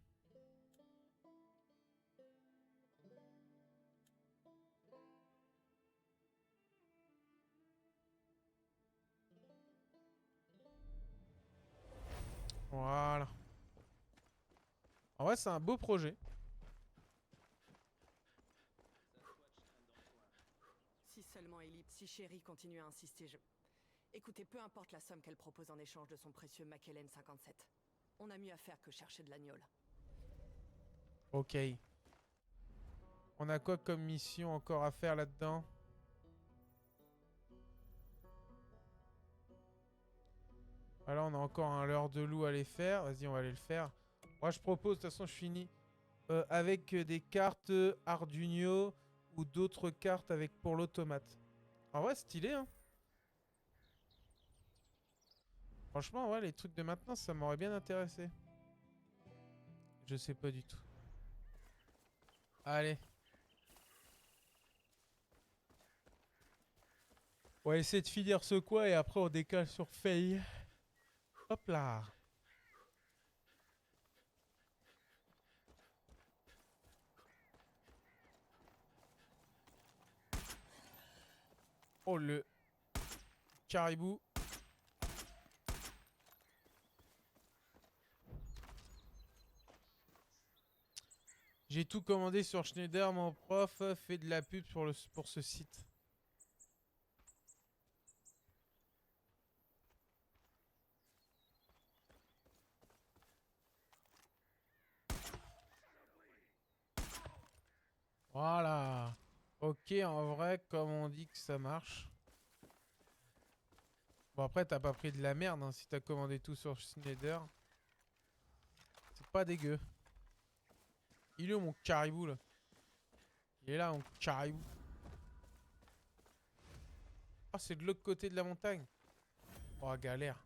Voilà. En vrai, c'est un beau projet. Si seulement Elite, si Chérie continue à insister, je... Écoutez, peu importe la somme qu'elle propose en échange de son précieux McKellen 57. On a mieux à faire que chercher de l'agneau. Ok. On a quoi comme mission encore à faire là-dedans? Voilà, on a encore un leurre de loup à aller faire. Vas-y, on va aller le faire. Moi, je propose, de toute façon, je finis avec des cartes Arduino ou d'autres cartes avec pour l'automate. En vrai, stylé, hein. Franchement, ouais, les trucs de maintenance, ça m'aurait bien intéressé. Je sais pas du tout. Allez. On va essayer de finir ce quoi et après on décale sur Faye. Hop là. Oh le caribou. J'ai tout commandé sur Schneider, mon prof fait de la pub pour ce site. Voilà. Ok, en vrai, comme on dit que ça marche. Bon, après, t'as pas pris de la merde hein, si t'as commandé tout sur Schneider. C'est pas dégueu. Il est où mon caribou là? Il est là, on caribou. Oh, c'est de l'autre côté de la montagne. Oh, galère.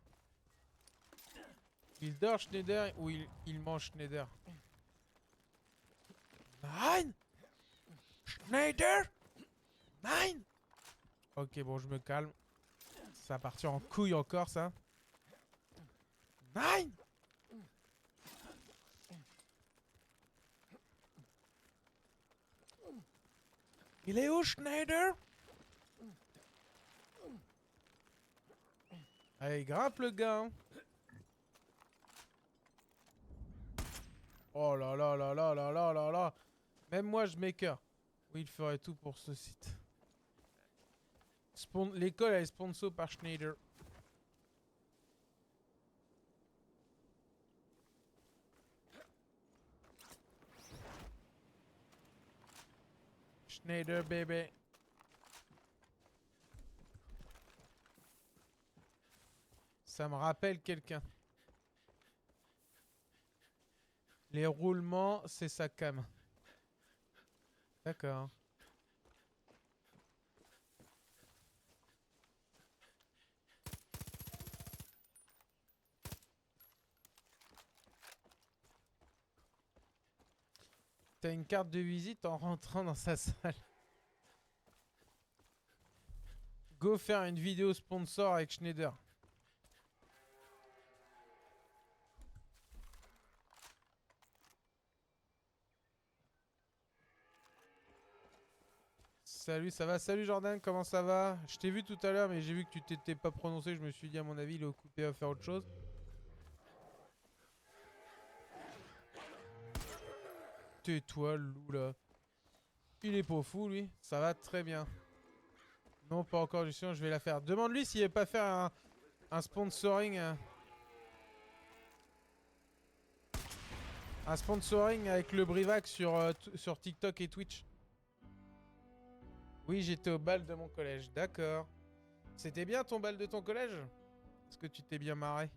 Il dort Schneider ou il mange Schneider? Nein! Schneider! Nein! Ok, bon, je me calme. Ça va partir en couille encore, ça. Nein! Il est où, Schneider? Allez, grimpe le gars. Hein. Oh là là là là là là là là. Même moi, je m'écœure. Oui, il ferait tout pour ce site. L'école, elle est sponsor par Schneider. Schneider, bébé. Ça me rappelle quelqu'un. Les roulements, c'est sa cam. D'accord. T'as une carte de visite en rentrant dans sa salle. Go faire une vidéo sponsor avec Schneider. Salut, ça va? Salut Jordan, comment ça va? Je t'ai vu tout à l'heure, mais j'ai vu que tu t'étais pas prononcé. Je me suis dit, à mon avis, il est occupé à faire autre chose. Tais-toi, loup, là. Il est pas fou, lui. Ça va très bien. Non, pas encore, justement, je vais la faire. Demande-lui s'il veut pas faire un sponsoring. Un sponsoring avec le Brivac sur TikTok et Twitch. Oui, j'étais au bal de mon collège. D'accord. C'était bien ton bal de ton collège? Est-ce que tu t'es bien marré?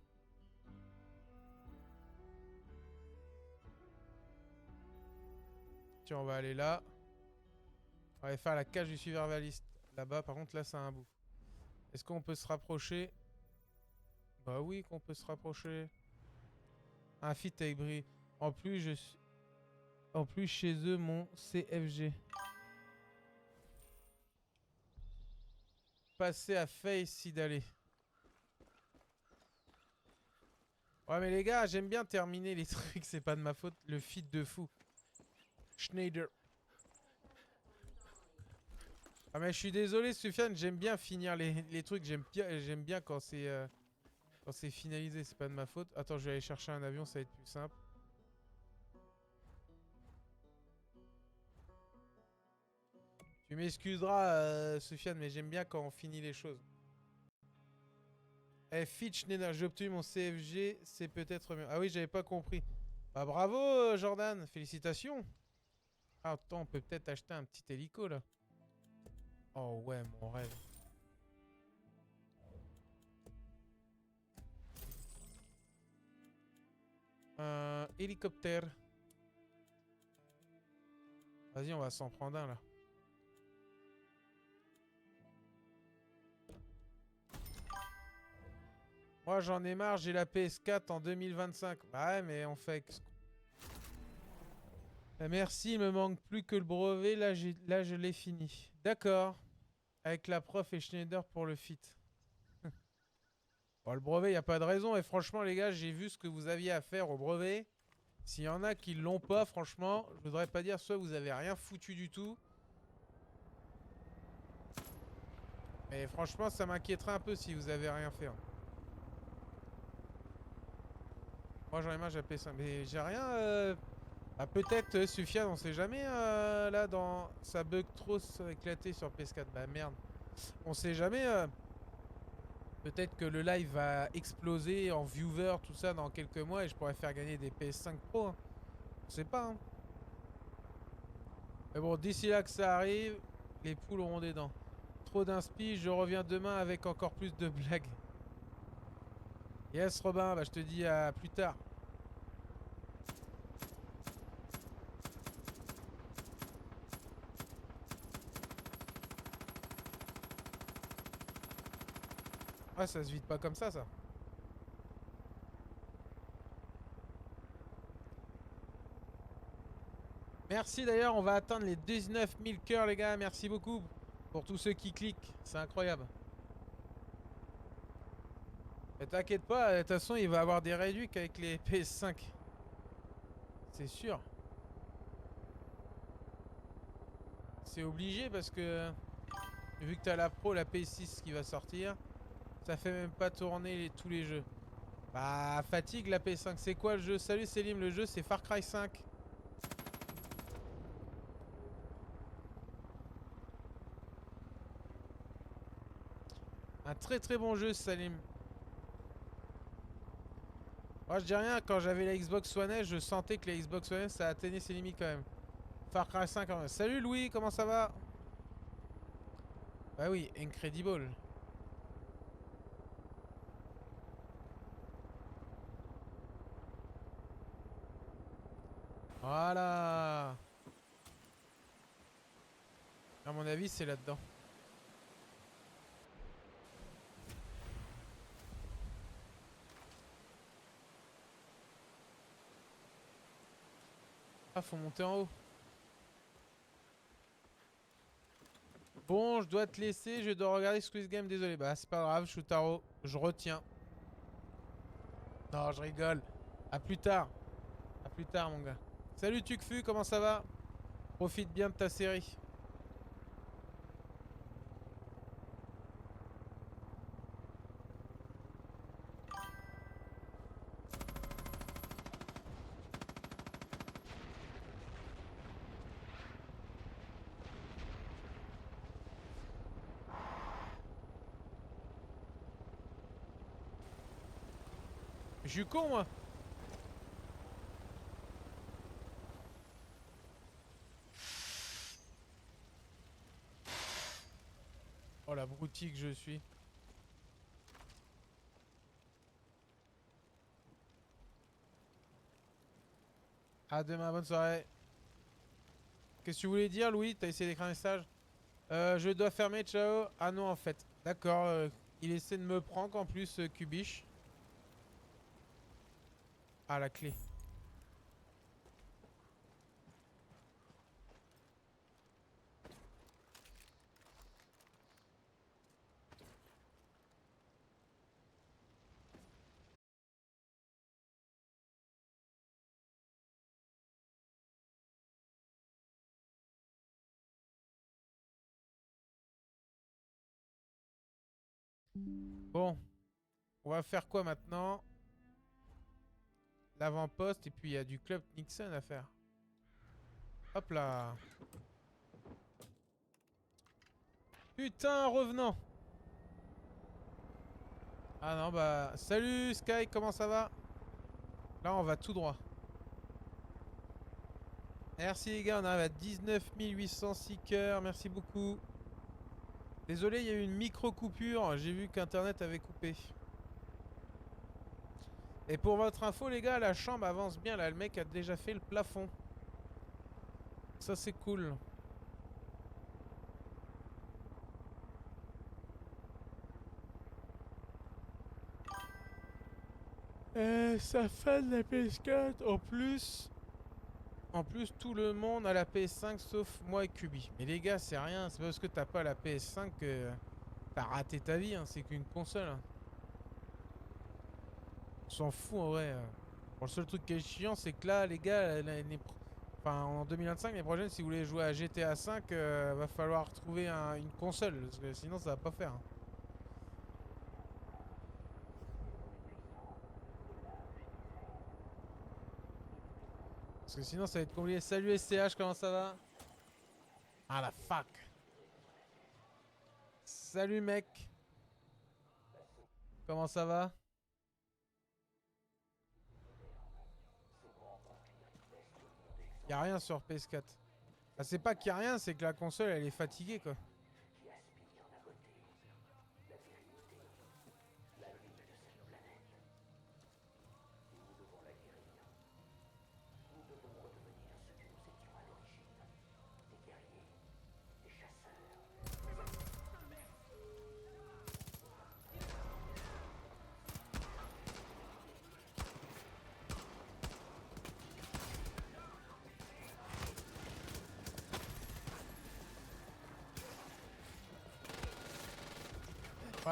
Tiens, on va aller là. On va faire la cage du survivaliste. Là-bas, par contre, là, c'est un bout. Est-ce qu'on peut se rapprocher? Bah oui, qu'on peut se rapprocher. Un fit avec Brie. En plus, En plus, chez eux, mon CFG. Passer à Face si d'aller. Ouais, mais les gars, j'aime bien terminer les trucs, c'est pas de ma faute. Le feat de fou. Schneider. Ah, mais je suis désolé, Sofiane, j'aime bien finir les trucs. J'aime bien quand c'est finalisé, c'est pas de ma faute. Attends, je vais aller chercher un avion, ça va être plus simple. Tu m'excuseras, Sofiane, mais j'aime bien quand on finit les choses. Eh, Fitch, Nena, j'ai obtenu mon CFG, c'est peut-être mieux. Ah oui, j'avais pas compris. Bah bravo, Jordan, félicitations. Ah, attends, on peut peut-être acheter un petit hélico, là. Oh ouais, mon rêve. Hélicoptère. Vas-y, on va s'en prendre un, là. Moi, j'en ai marre, j'ai la PS4 en 2025. Bah ouais, mais on fait... Merci, il me manque plus que le brevet. Là, je l'ai fini. D'accord. Avec la prof et Schneider pour le fit. Bon, le brevet, il n'y a pas de raison. Et franchement, les gars, j'ai vu ce que vous aviez à faire au brevet. S'il y en a qui l'ont pas, franchement, je voudrais pas dire soit vous avez rien foutu du tout. Mais franchement, ça m'inquiéterait un peu si vous avez rien fait. Hein. Moi, j'en ai marre, j'ai appelé ça. Mais j'ai rien... Ah, peut-être, Sufyan, on sait jamais, là, dans... Ça bug trop éclaté sur PS4. Bah, merde. On sait jamais... Peut-être que le live va exploser en viewer, tout ça, dans quelques mois et je pourrais faire gagner des PS5 Pro. Hein. On sait pas. Hein. Mais bon, d'ici là que ça arrive, les poules auront des dents. Trop d'inspi, je reviens demain avec encore plus de blagues. Yes, Robin, bah je te dis à plus tard. Ah, ça se vide pas comme ça. Merci d'ailleurs, on va atteindre les 19 000 cœurs les gars, merci beaucoup pour tous ceux qui cliquent, c'est incroyable. Et t'inquiète pas, de toute façon il va avoir des réduits avec les PS5. C'est sûr. C'est obligé parce que vu que t'as la Pro, la PS6 qui va sortir, ça fait même pas tourner tous les jeux. Bah fatigue la PS5, c'est quoi le jeu? Salut Selim, le jeu c'est Far Cry 5. Un très très bon jeu Salim. Moi je dis rien, quand j'avais la Xbox One S, je sentais que la Xbox One S ça atteignait ses limites quand même. Far Cry 5 quand même. Salut Louis, comment ça va? Bah oui, incredible. Voilà. À mon avis c'est là-dedans. Ah, faut monter en haut. Bon, je dois te laisser, je dois regarder Squeeze Game, désolé. Bah, c'est pas grave, Shoutaro, je retiens. Non, je rigole. À plus tard. À plus tard, mon gars. Salut Tukfu, comment ça va? Profite bien de ta série. Je suis con, moi. Oh, la broutille que je suis. À demain, bonne soirée. Qu'est-ce que tu voulais dire, Louis? T'as essayé d'écrire un message? Je dois fermer, ciao. Ah non, en fait. D'accord, il essaie de me prank en plus, Kubiche. Ah, la clé. Bon, on va faire quoi maintenant? L'avant-poste et puis il y a du club Nixon à faire. Hop là. Putain, revenant. Ah non, bah... Salut Sky, comment ça va? Là, on va tout droit. Merci les gars, on arrive à 19 806 cœurs. Merci beaucoup. Désolé, il y a eu une micro-coupure. J'ai vu qu'Internet avait coupé. Et pour votre info, les gars, la chambre avance bien. Là, le mec a déjà fait le plafond. Ça, c'est cool. Ça fait de la PS4 en plus. En plus, tout le monde a la PS5 sauf moi et Kubi. Mais les gars, c'est rien. C'est pas parce que t'as pas la PS5 que t'as raté ta vie. Hein. C'est qu'une console. Hein. On s'en fout en vrai. Bon, le seul truc qui est chiant, c'est que là, les gars, enfin, en 2025, l'année prochaine, si vous voulez jouer à GTA 5, va falloir trouver une console. Parce que sinon, ça va pas faire. Hein. Parce que sinon, ça va être compliqué. Salut SCH, comment ça va? Ah la fuck. Salut mec. Comment ça va? Y'a rien sur PS4. Ah, c'est pas qu'il y a rien, c'est que la console elle est fatiguée quoi.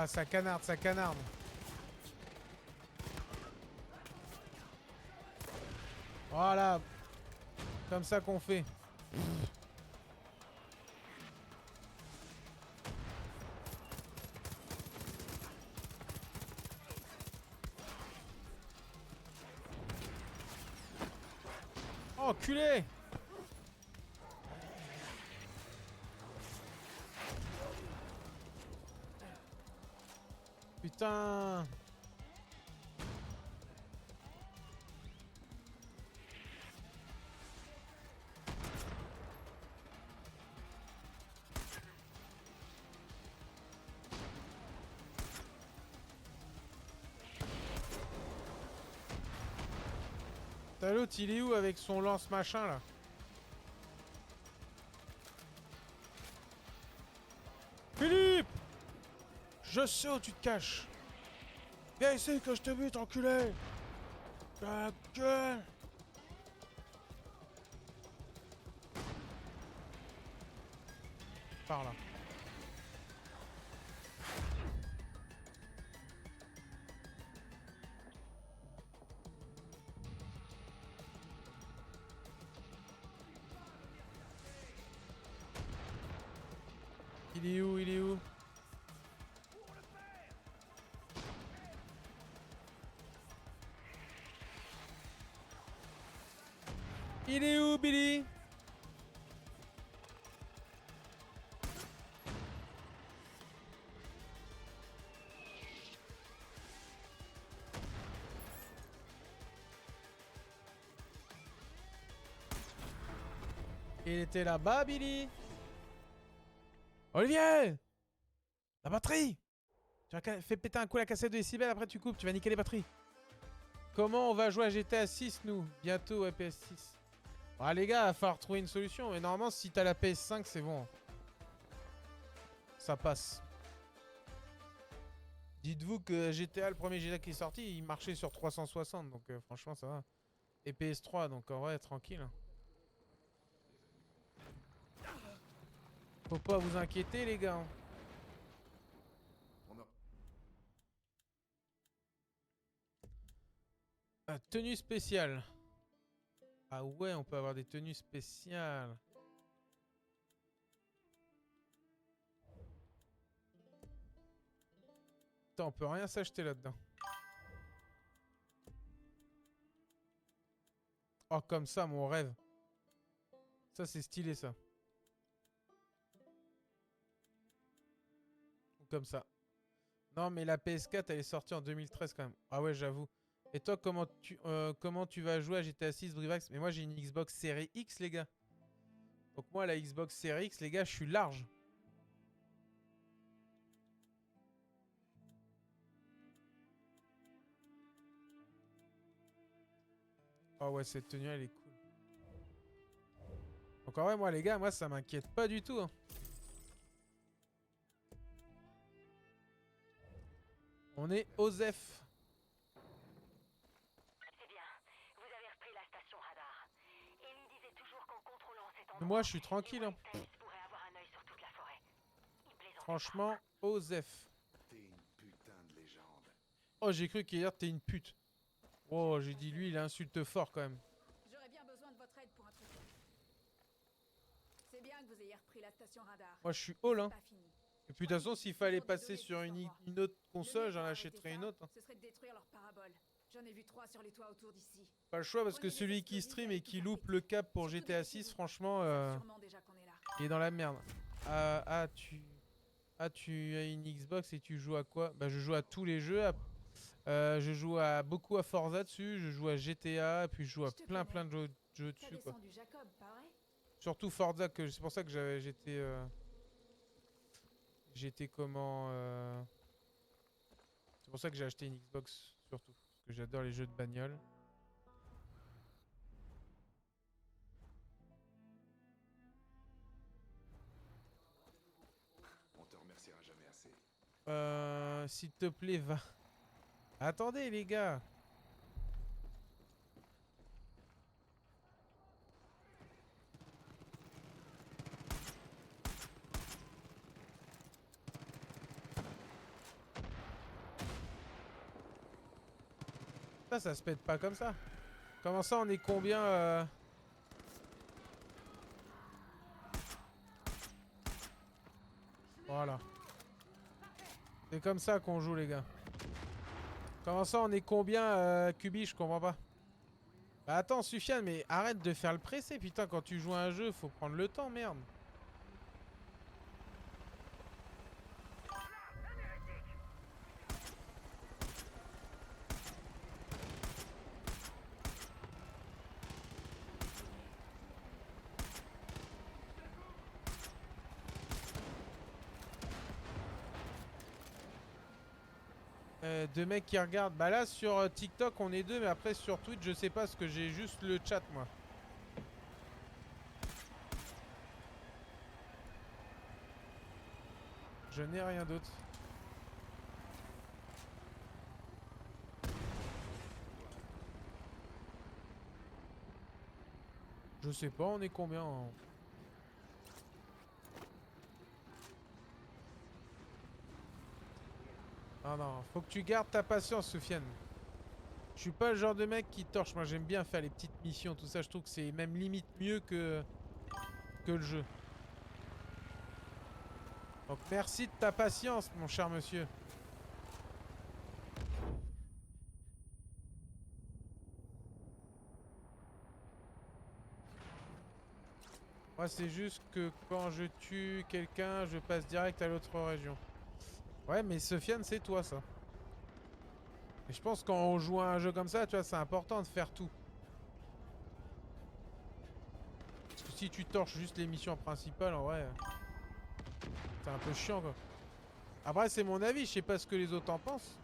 Ah, ça canarde, ça canarde. Voilà. Comme ça qu'on fait. Oh, enculé! Putain! T'as l'autre, il est où avec son lance machin là? Philippe! Je sais où tu te caches! Viens ici que je te bute, enculé! Ta gueule! Par là. Il est où? Il est où? Il est où, Billy? Il était là-bas, Billy. Olivier! La batterie! Tu vas faire péter un coup la cassette de décibels, après tu coupes, tu vas niquer les batteries. Comment on va jouer à GTA 6, nous? Bientôt, ouais, PS6. Ah, les gars, il va falloir trouver une solution. Mais normalement, si t'as la PS5, c'est bon. Ça passe. Dites-vous que GTA, le premier GTA qui est sorti, il marchait sur 360. Donc franchement, ça va. Et PS3, donc en vrai, tranquille. Faut pas vous inquiéter, les gars. Tenue spéciale. Ah ouais, on peut avoir des tenues spéciales. Putain, on peut rien s'acheter là-dedans. Oh, comme ça, mon rêve. Ça, c'est stylé, ça. Ou comme ça. Non, mais la PS4, elle est sortie en 2013 quand même. Ah ouais, j'avoue. Et toi, comment tu vas jouer à GTA 6, Brivax? Mais moi, j'ai une Xbox Series X, les gars. Donc moi, la Xbox Series X, les gars, je suis large. Oh ouais, cette tenue, elle est cool. Donc en vrai, moi, les gars, moi, ça m'inquiète pas du tout. Hein. On est OSEF. C'est bien. Vous avez repris la station radar. Ellie disait toujours qu'en contrôlant cet endroit, Moi, je suis tranquille. Hein. les White Tails pourraient avoir un œil sur toute la forêt. Il plaisantait Franchement, OSEF. T'es une putain de légende. Oh, j'ai cru qu'hier, t'es une pute. Oh, j'ai dit, lui, il insulte fort quand même. J'aurais bien besoin de votre aide pour un truc. C'est bien que vous ayez repris la station radar. Moi, je suis all, hein. Pas fini. Et puis, de toute façon, s'il fallait passer sur une autre console, j'en achèterais une autre. Hein. Ce serait de détruire leur parabole. J'en ai vu 3 sur les toits autour d'ici. Pas le choix, parce que celui qui stream et qui loupe le cap pour GTA 6, franchement, Sûrement déjà qu'on est là. il est dans la merde. Tu as une Xbox et tu joues à quoi? Bah, je joue à tous les jeux. Je joue beaucoup à Forza dessus, je joue à GTA, puis je joue à plein de jeux T'as dessus, quoi. descendu Jacob, pareil. Surtout Forza, c'est pour ça que j'étais comment... C'est pour ça que j'ai acheté une Xbox, surtout. Parce que j'adore les jeux de bagnole. On te remerciera jamais assez. S'il te plaît, va. Attendez, les gars. Ça se pète pas comme ça. Comment ça, on est combien Voilà. C'est comme ça qu'on joue, les gars. Comment ça, on est combien, Kubi? Je comprends pas. Bah attends, Sufjan, mais arrête de faire le pressé, putain. Quand tu joues à un jeu, faut prendre le temps, merde. Deux mecs qui regardent. Bah là sur TikTok on est deux, mais après sur Twitch je sais pas parce que j'ai juste le chat moi. Je n'ai rien d'autre. Je sais pas, on est combien en... Ah non, faut que tu gardes ta patience, Soufiane. Je suis pas le genre de mec qui torche. Moi, j'aime bien faire les petites missions, tout ça. Je trouve que c'est même limite mieux que le jeu. Donc, merci de ta patience, mon cher monsieur. Moi, c'est juste que quand je tue quelqu'un, je passe direct à l'autre région. Ouais, mais Sofiane, c'est toi, ça. Et je pense quand on joue à un jeu comme ça, tu vois, c'est important de faire tout. Parce que si tu torches juste les missions principales, en vrai, c'est un peu chiant, quoi. Après, c'est mon avis, je sais pas ce que les autres en pensent.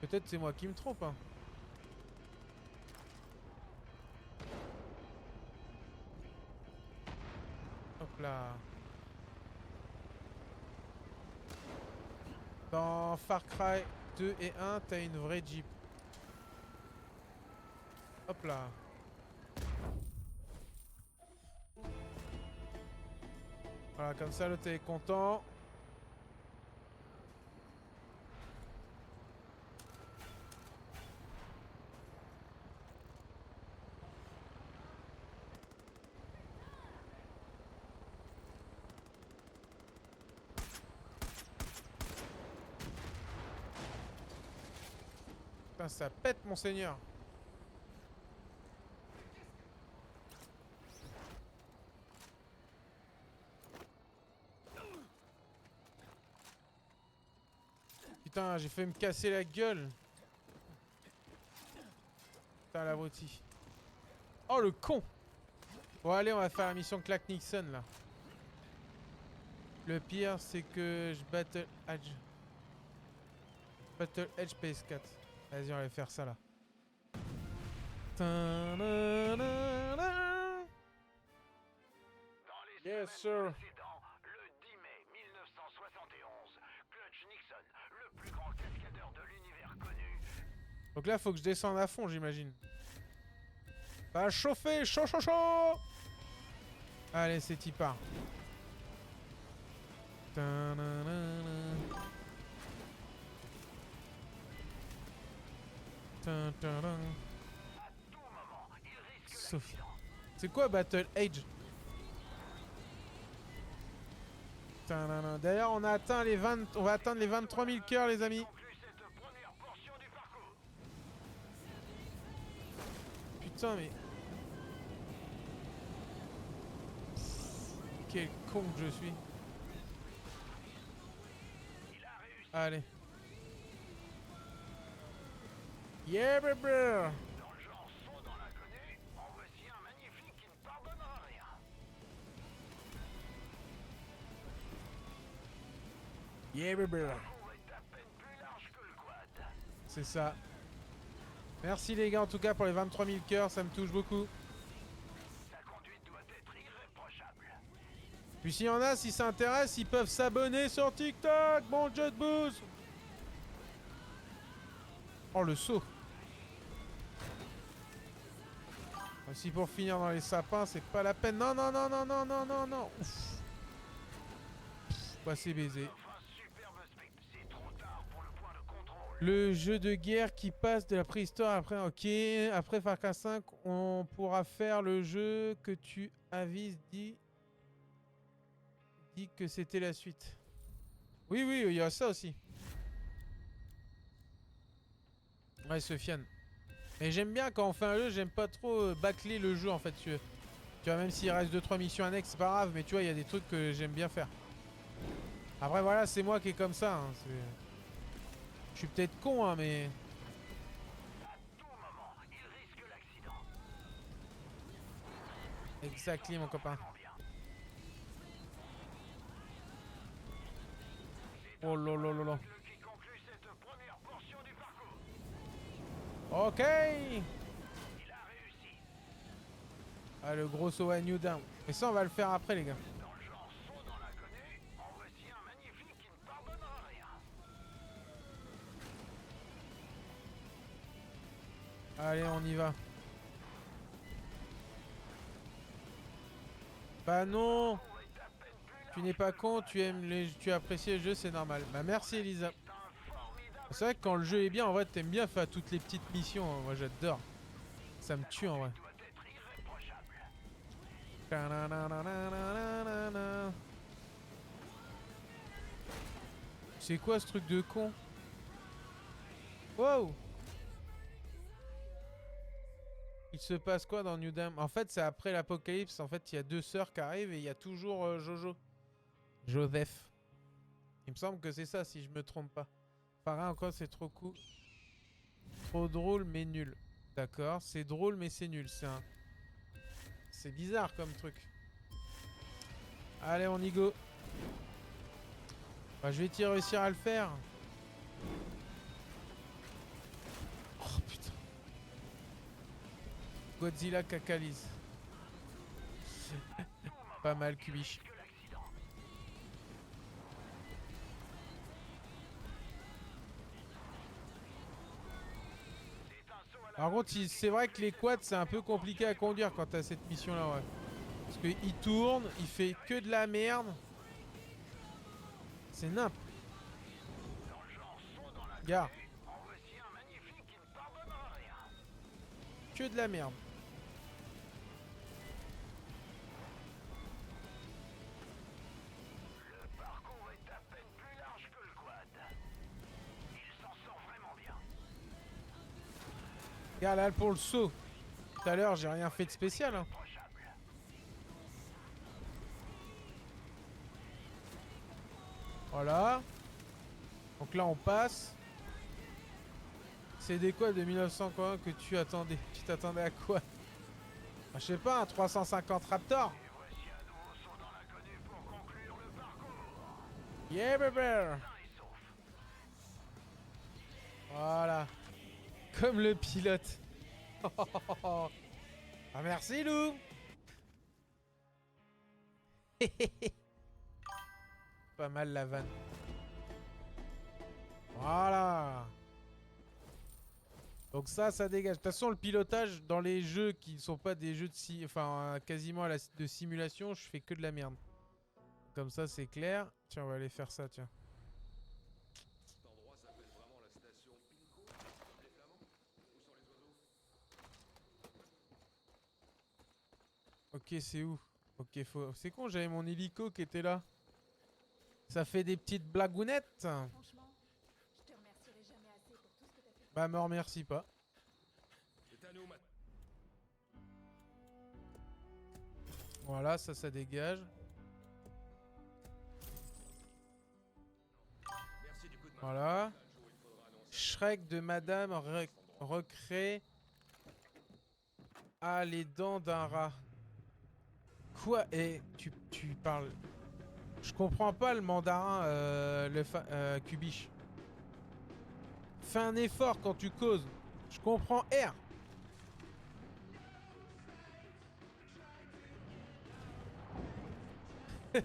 Peut-être c'est moi qui me trompe, hein. Hop là. Dans Far Cry 2 et 1, t'as une vraie Jeep. Hop là. Voilà, comme ça, l'autre est content. Putain, ça pète, monseigneur. Putain, j'ai fait me casser la gueule. Putain, l'abruti. Oh, le con. Bon, allez, on va faire la mission Clack Nixon, là. Le pire, c'est que je Battle Edge. Battle Edge PS4. Vas-y, on va faire ça, là. Yes, sir. Le 10 mai 1971, Clutch Nixon, le plus grand cascadeur de l'univers connu. Donc là, faut que je descende à fond, j'imagine. Ça va chauffer, chaud, chaud, chaud. Allez, c'est y part. Sophie. C'est quoi Battle Age? D'ailleurs, on a atteint les 20, on va atteindre les 23 000 cœurs, les amis. Putain, mais quel con que je suis. Allez. Yeah, baby. Dans le genre saut dans l'inconnu, en voici un magnifique qui ne pardonnera rien. Yeah, baby. La cour est à peine plus large que le quad. C'est ça. Merci les gars en tout cas pour les 23 000 cœurs, ça me touche beaucoup. Sa conduite doit être irréprochable. Puis s'il y en a, si ça intéresse, ils peuvent s'abonner sur TikTok. Bon jet boost. Oh le saut. Si pour finir dans les sapins, c'est pas la peine. Non, non, non, non, non, non, non, non. Ouf. Bah c'est baisé. Enfin, superbe spectre, c'est trop tard pour le point de contrôle. Le jeu de guerre qui passe de la préhistoire après. Ok. Après Far Cry 5, on pourra faire le jeu que tu avises dit que c'était la suite. Oui, oui, il y a ça aussi. Ouais, Sofiane. Mais j'aime bien quand on fait un jeu, j'aime pas trop bâcler le jeu en fait. Tu vois, même s'il reste 2-3 missions annexes, c'est pas grave, mais tu vois, il y a des trucs que j'aime bien faire. Après, voilà, c'est moi qui est comme ça. Hein, je suis peut-être con, hein, mais. Exactement, mon copain. Oh là là là là. Ok. Ah, le gros saut à New Down. Mais ça, on va le faire après, les gars. Allez, on y va. Bah non. Tu n'es pas con, tu apprécies le jeu, c'est normal. Bah merci Elisa. C'est vrai que quand le jeu est bien, en vrai, t'aimes bien faire toutes les petites missions. Hein. Moi, j'adore. Ça me tue en vrai. C'est quoi ce truc de con? Wow! Il se passe quoi dans New Dam? En fait, c'est après l'apocalypse. En fait, il y a deux sœurs qui arrivent et il y a toujours Jojo. Joseph. Il me semble que c'est ça, si je me trompe pas. Pareil, encore, c'est trop cool. Trop drôle, mais nul. D'accord, c'est drôle, mais c'est nul. C'est bizarre comme truc. Allez, on y go. Bah, je vais réussir à le faire. Oh putain. Godzilla Cacalyse. Pas mal, Kubish. Par contre, c'est vrai que les quads, c'est un peu compliqué à conduire quand t'as cette mission-là, ouais. Parce qu'il tourne, il fait que de la merde. C'est nimp. Gars. Que de la merde. Le parcours est à peine plus large que le quad. Il s'en sort vraiment bien. Gars, là, pour le saut. Tout à l'heure, j'ai rien fait de spécial, hein. Voilà. Donc là, on passe. C'est des quads de 1900 quoi que tu attendais? Tu t'attendais à quoi? Je sais pas, un 350 Raptor. Yeah, baby. Voilà. Comme le pilote. Ah, merci, Lou. Pas mal la vanne. Voilà. Donc ça dégage. De toute façon, le pilotage dans les jeux qui ne sont pas des jeux de quasiment de simulation, je fais que de la merde. Comme ça, c'est clair. Tiens, on va aller faire ça, tiens. Cet endroit s'appelle vraiment la station Pinko. Les flamands? Où sont les oiseaux? Ok, c'est où? Ok, c'est con, j'avais mon hélico qui était là. Ça fait des petites blagounettes. Franchement, je te remercierai jamais assez pour tout ce que t'as fait. Bah, me remercie pas. C'est à nous maintenant. Voilà, ça dégage. Merci du coup de main. Voilà. Un jour, il faudra annoncer. Shrek de Madame recrée. Ah, les dents d'un rat. Quoi? Et tu parles. Je comprends pas le mandarin, Kubish. Fais un effort quand tu causes. Je comprends R. Je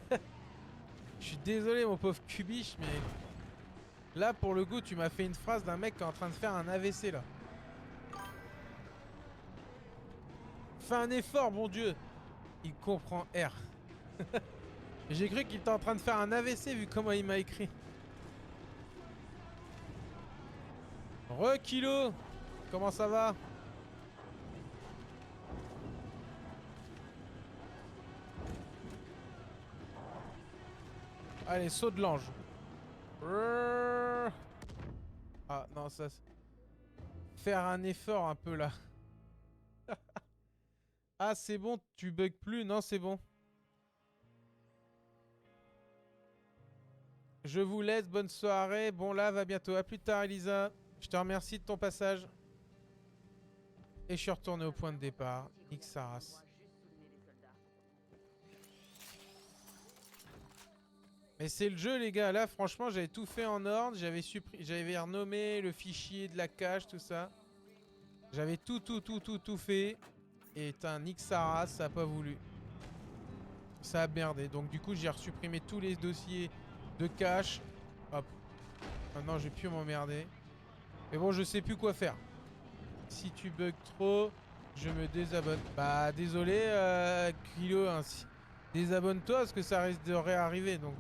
suis désolé, mon pauvre Kubish, mais là, pour le coup, tu m'as fait une phrase d'un mec qui est en train de faire un AVC là. Fais un effort, mon Dieu. Il comprend R. J'ai cru qu'il était en train de faire un AVC vu comment il m'a écrit. Kilo. Comment ça va? Allez, saut de l'ange. Ah non, ça... Faire un effort un peu là. Ah, c'est bon, tu bugs plus? Non, c'est bon. Je vous laisse, bonne soirée. Bon live, à bientôt. À plus tard, Elisa. Je te remercie de ton passage. Et je suis retourné au point de départ. Ixaras. Mais c'est le jeu, les gars. Là, franchement, j'avais tout fait en ordre. J'avais renommé le fichier de la cache, tout ça. J'avais tout fait. Et un Ixaras, ça a pas voulu. Ça a merdé. Donc, du coup, j'ai resupprimé tous les dossiers de cache. Hop. Maintenant, je vais plus m'emmerder. Mais bon, je sais plus quoi faire. Si tu bugs trop, je me désabonne. Bah, désolé, Kilo, hein, désabonne-toi parce que ça risque de réarriver. Donc,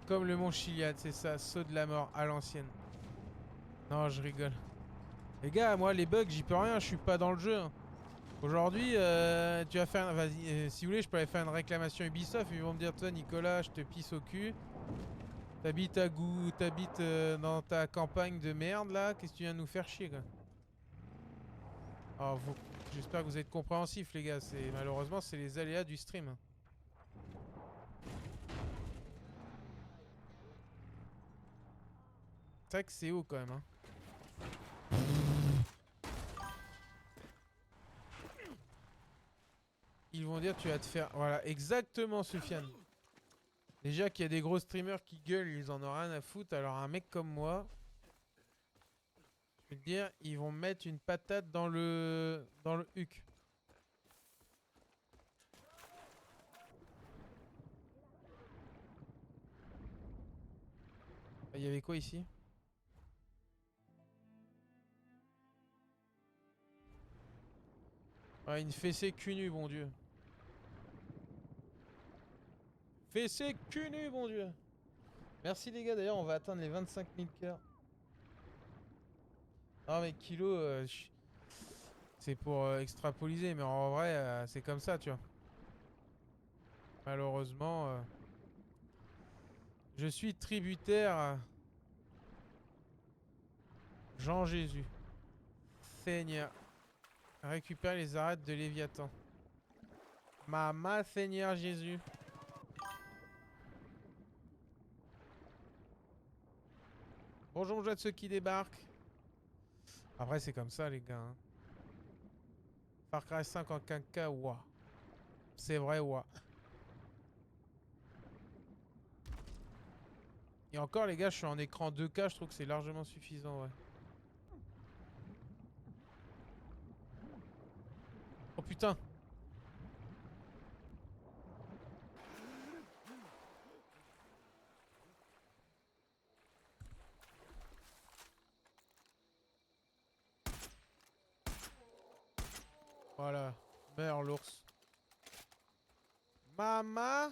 comme le mont Chiliad, c'est ça, saut de la mort à l'ancienne. Non, je rigole. Les gars, moi, les bugs, j'y peux rien, je suis pas dans le jeu. Hein. Aujourd'hui, tu vas faire... Vas-y, si vous voulez, je peux aller faire une réclamation Ubisoft. Ils vont me dire, toi, Nicolas, je te pisse au cul. T'habites à goût, t'habites dans ta campagne de merde là, qu'est-ce que tu viens de nous faire chier quoi? Oh, j'espère que vous êtes compréhensifs les gars, malheureusement c'est les aléas du stream. C'est vrai que c'est haut quand même hein. Ils vont dire tu vas te faire... Voilà, exactement Soufiane. Déjà qu'il y a des gros streamers qui gueulent, ils en ont rien à foutre. Alors un mec comme moi, je vais te dire, ils vont mettre une patate dans le huc. Il y avait quoi ici? Ouais, une fessée cul nu, bon Dieu. Fessée cul nu, bon Dieu. Merci les gars, d'ailleurs on va atteindre les 25 000 cœurs. Non mais Kilo, c'est pour extrapoliser, mais en vrai c'est comme ça, tu vois. Malheureusement, je suis tributaire Jean Jésus. Seigneur. Récupère les arêtes de Léviathan. Maman Seigneur Jésus. Bonjour, je de ceux qui débarquent. Après, c'est comme ça, les gars. Hein. Far Cry 5 en 4K, ouah. C'est vrai, ouah. Et encore, les gars, je suis en écran 2K, je trouve que c'est largement suffisant, ouais. Oh putain! Voilà, meurs l'ours. Mama.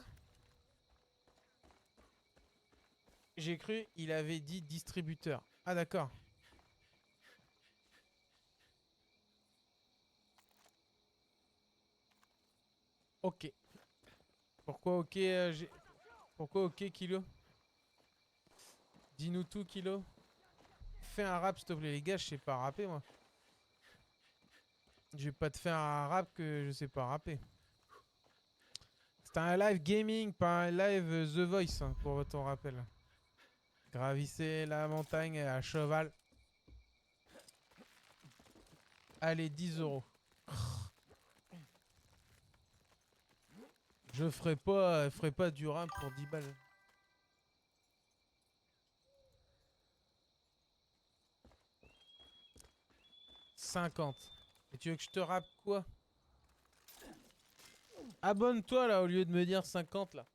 J'ai cru il avait dit distributeur. Ah d'accord. Ok. Pourquoi ok Pourquoi ok Kilo? Dis-nous tout Kilo. Fais un rap s'il te plaît les gars, je sais pas rapper moi. Je vais pas te faire un rap que je sais pas rapper. C'est un live gaming, pas un live The Voice, hein, pour ton rappel. Gravissez la montagne à cheval. Allez, 10 €. Je ferai pas du rap pour 10 balles. « 50. Et tu veux que je te rappe quoi? Abonne-toi là au lieu de me dire 50 là.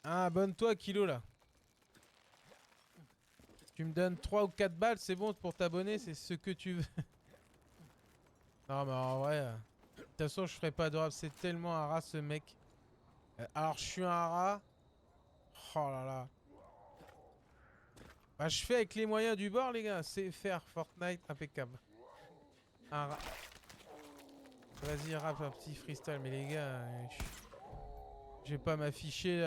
Ah, abonne-toi Kilo là. Tu me donnes 3 ou 4 balles, c'est bon pour t'abonner, c'est ce que tu veux. Non mais en vrai, de toute façon je ferai pas de rap, c'est tellement un rat ce mec. Alors je suis un rat. Oh là là. Bah, je fais avec les moyens du bord, les gars. C'est faire Fortnite impeccable. Un rap. Vas-y, rap un petit freestyle. Mais les gars, je vais pas m'afficher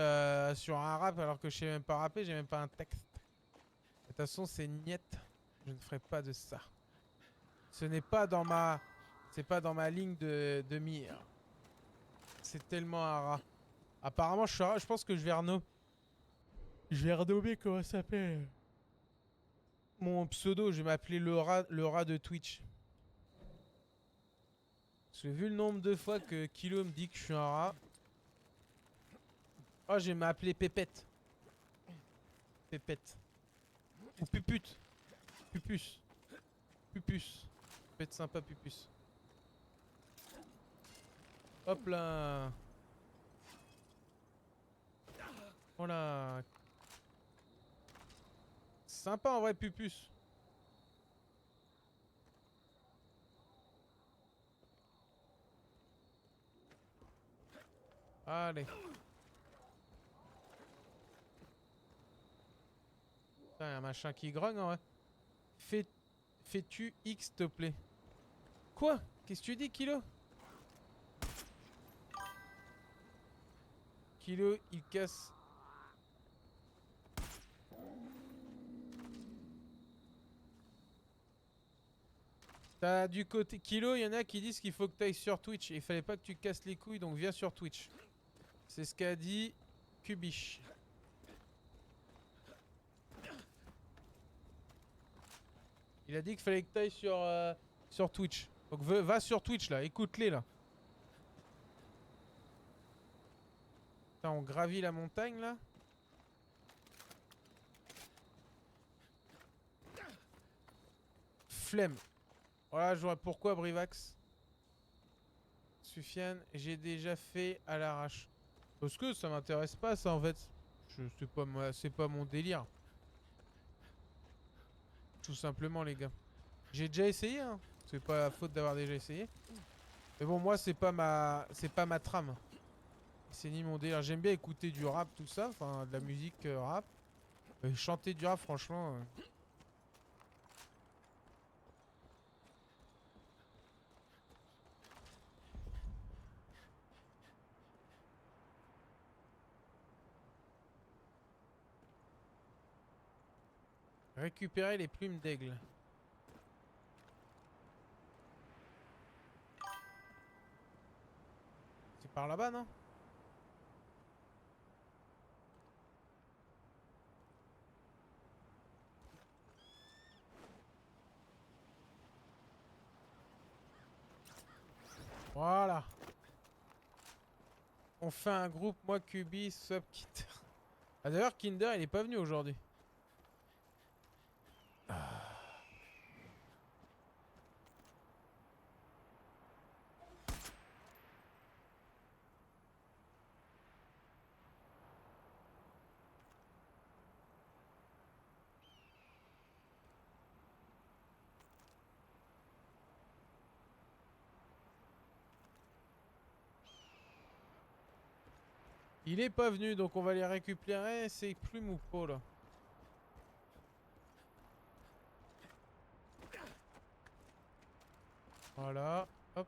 sur un rap alors que je sais même pas rapper. J'ai même pas un texte. De toute façon, c'est niette. Je ne ferai pas de ça. Ce n'est pas dans ma... C'est pas dans ma ligne de mire. C'est tellement un rat. Apparemment, je pense que je vais renommer... Je vais renommer comment ça s'appelle mon pseudo. Je vais m'appeler le rat de Twitch. Parce que vu le nombre de fois que Kilo me dit que je suis un rat... Oh, je vais m'appeler Pépette. Pépette. Ou Pupute. Pupus. Pupus. Ça peut être sympa, Pupus. Hop là. Voilà. Sympa en vrai, Pupus. Allez. Putain, y a un machin qui grogne en vrai. Fais-tu X s'il te plaît? Quoi? Qu'est-ce que tu dis, Kilo? Kilo, il casse. T'as du côté... Kilo, il y en a qui disent qu'il faut que tu ailles sur Twitch. Et il fallait pas que tu casses les couilles, donc viens sur Twitch. C'est ce qu'a dit Kubish. Il a dit qu'il fallait que tu ailles sur Twitch. Donc va sur Twitch là, écoute-les là. Putain, on gravit la montagne là. Flemme. Voilà, je vois pourquoi Brivax. Sufiane, j'ai déjà fait à l'arrache. Parce que ça m'intéresse pas ça en fait. C'est pas mon délire. Tout simplement les gars. J'ai déjà essayé hein. C'est pas la faute d'avoir déjà essayé. Mais bon moi c'est pas ma trame. C'est ni mon délire. J'aime bien écouter du rap tout ça. Enfin de la musique rap. Chanter du rap franchement... Récupérer les plumes d'aigle. C'est par là-bas, non? Voilà. On fait un groupe, moi, Kubi, Sub, Kinder. Ah, d'ailleurs, Kinder, il est pas venu aujourd'hui. Il est pas venu, donc on va les récupérer. C'est plumes ou pas, là? Voilà. Hop.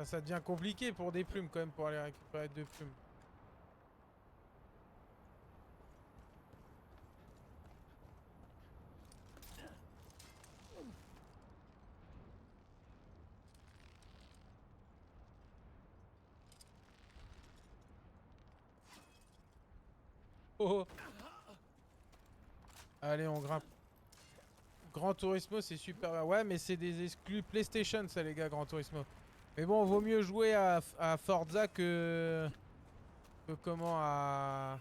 Ça devient compliqué pour des plumes, quand même, pour aller récupérer deux plumes. Oh. Allez, on grimpe. Gran Turismo, c'est super bien. Ouais, mais c'est des exclus PlayStation, ça, les gars, Gran Turismo. Mais bon, vaut mieux jouer à Forza que comment à...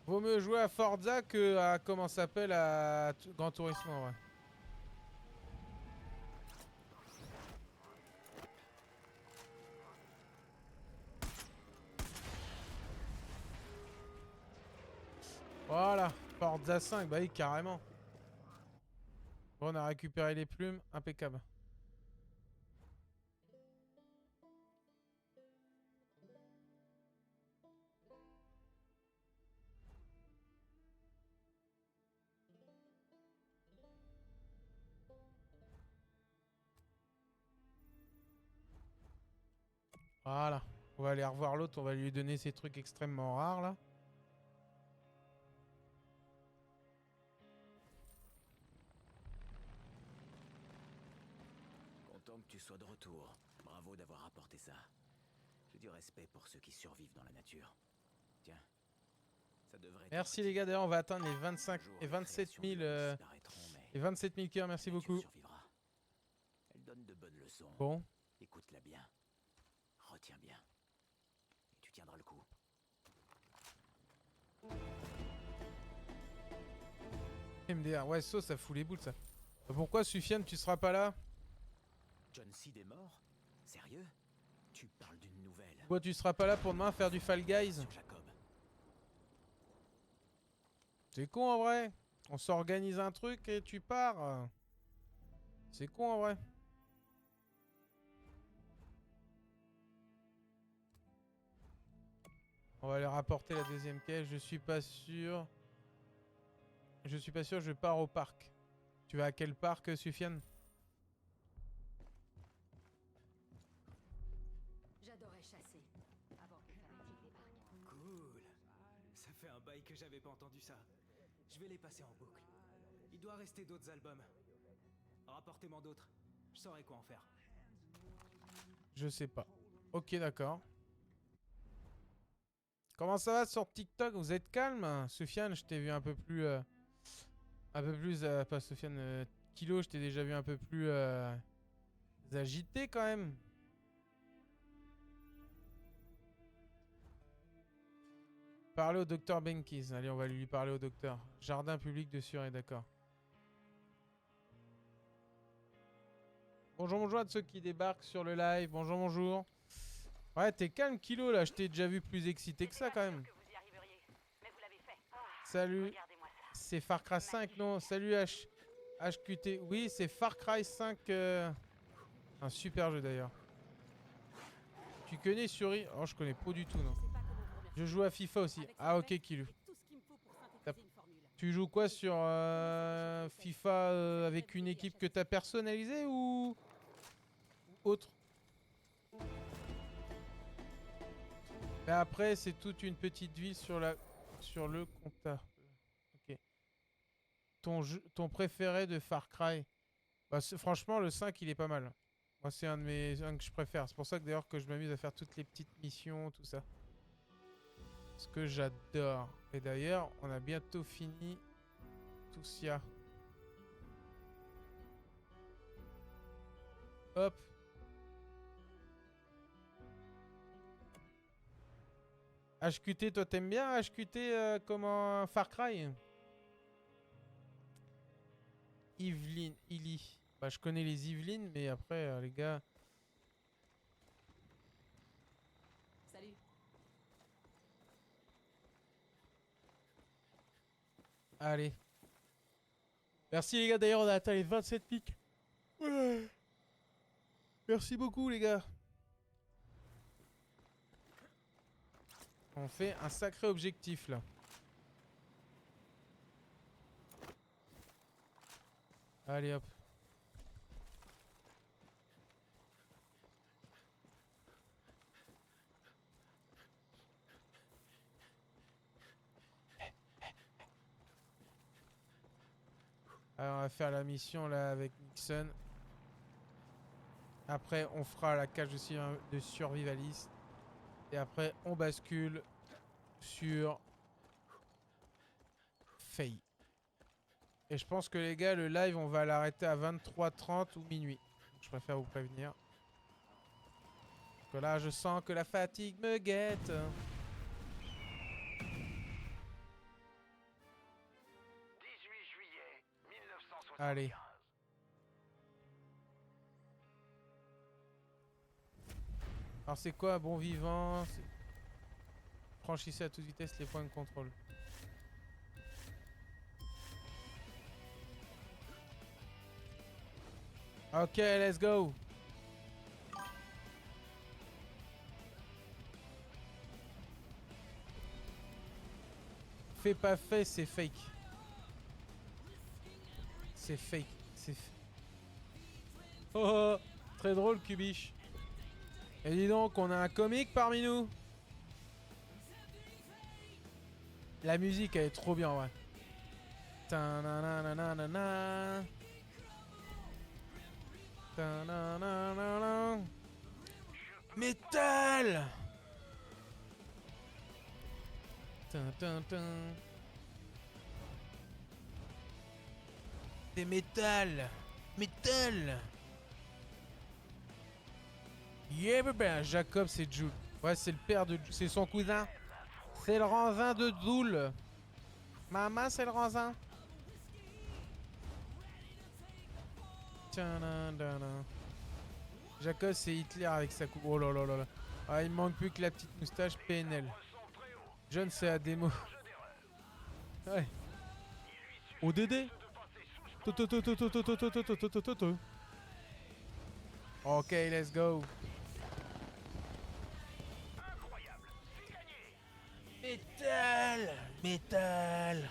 Vaut mieux jouer à Forza que à... Comment ça s'appelle à Gran Turismo, ouais. Voilà. Forza 5, bah oui, carrément. Bon, on a récupéré les plumes, impeccable. Voilà. On va aller revoir l'autre, on va lui donner ces trucs extrêmement rares là. Content que tu sois de retour. Bravo d'avoir apporté ça. J'ai du respect pour ceux qui survivent dans la nature. Tiens, ça devrait être Merci utile. les gars, d'ailleurs on va atteindre les 25 Un jour, et les 27 créations 000, de l'homme disparaîtront, mais les 27 000 cœurs, merci la nature beaucoup. survivra. Elle donne de bonnes leçons. Bon, Écoute-la bien. Retiens bien. Et tu tiendras le coup. MDR, ouais, ça fout les boules ça. Pourquoi Sufyan, tu seras pas là? John Seed est mort? Sérieux? Tu parles d'une nouvelle. Pourquoi tu seras pas là pour demain faire du Fall Guys? Sur Jacob. C'est con en vrai. On s'organise un truc et tu pars. C'est con en vrai. On va aller rapporter la deuxième caisse. Je suis pas sûr. Je pars au parc. Tu vas à quel parc, Sufyan? J'adorais chasser avant que les fanatiques débarquent. Cool. Ça fait un bail que j'avais pas entendu ça. Je vais les passer en boucle. Il doit rester d'autres albums. Rapportez-moi d'autres. Je saurai quoi en faire. Je sais pas. Ok, d'accord. Comment ça va sur TikTok? Vous êtes calme? Sofiane, je t'ai vu un peu plus... pas Sofiane, Kilo, je t'ai déjà vu un peu plus agité quand même. Parlez au docteur Benkis. Allez, on va lui parler au docteur. Jardin public de Surrey, d'accord. Bonjour, bonjour à ceux qui débarquent sur le live. Bonjour, bonjour. Ouais, t'es calme, Kilo, là. Je t'ai déjà vu plus excité que ça, quand même. Que vous y arriveriez, mais vous l'avez fait. Salut. Regardez-moi ça. C'est Far Cry 5, non? Salut, HQT. Oui, c'est Far Cry 5. Un super jeu, d'ailleurs. Tu connais Suri? Oh, je connais pas du tout, non. Je joue à FIFA aussi. Ah, ok, Kilo. Tu joues quoi sur FIFA avec une équipe que t'as personnalisée ou autre? Et après, c'est toute une petite ville sur le compteur. Ok. Ton préféré de Far Cry? Bah, franchement, le 5, il est pas mal. Moi, c'est un que je préfère. C'est pour ça que d'ailleurs que je m'amuse à faire toutes les petites missions, tout ça. Ce que j'adore. Et d'ailleurs, on a bientôt fini Toussia. Hop. HQT, toi t'aimes bien HQT comment Far Cry? Yveline, Illy. Bah je connais les Yvelines, mais après les gars... Salut. Allez. Merci les gars, d'ailleurs on a atteint les 27 pics. Ouais. Merci beaucoup les gars. On fait un sacré objectif là. Allez hop. Alors on va faire la mission là avec Nixon. Après on fera la cage de survivaliste. Et après on bascule sur Faye. Et je pense que les gars, le live on va l'arrêter à 23h30 ou minuit. Je préfère vous prévenir. Parce que là je sens que la fatigue me guette. 18 juillet 1975. Allez. Alors c'est quoi bon vivant? Franchissez à toute vitesse les points de contrôle. Ok, let's go. Fait pas fait, c'est fake. C'est fake. C'est oh, oh, très drôle, Cubiche. Et dis donc, on a un comique parmi nous. La musique, elle est trop bien, ouais. Ta-na-na-na-na-na. Ta-na-na-na-na. Métal. C'est métal. Métal. Yeah, bébé. Jacob, c'est Jules. Ouais, c'est le père de... C'est son cousin. C'est le ranzin de Zoul. Maman, c'est le ranzin. Jacob, c'est Hitler avec sa coupe. Oh là là là là. Ah, il manque plus que la petite moustache PNL. John, c'est à démo. Ouais. ODD. Ok, let's go. Métal. Métal.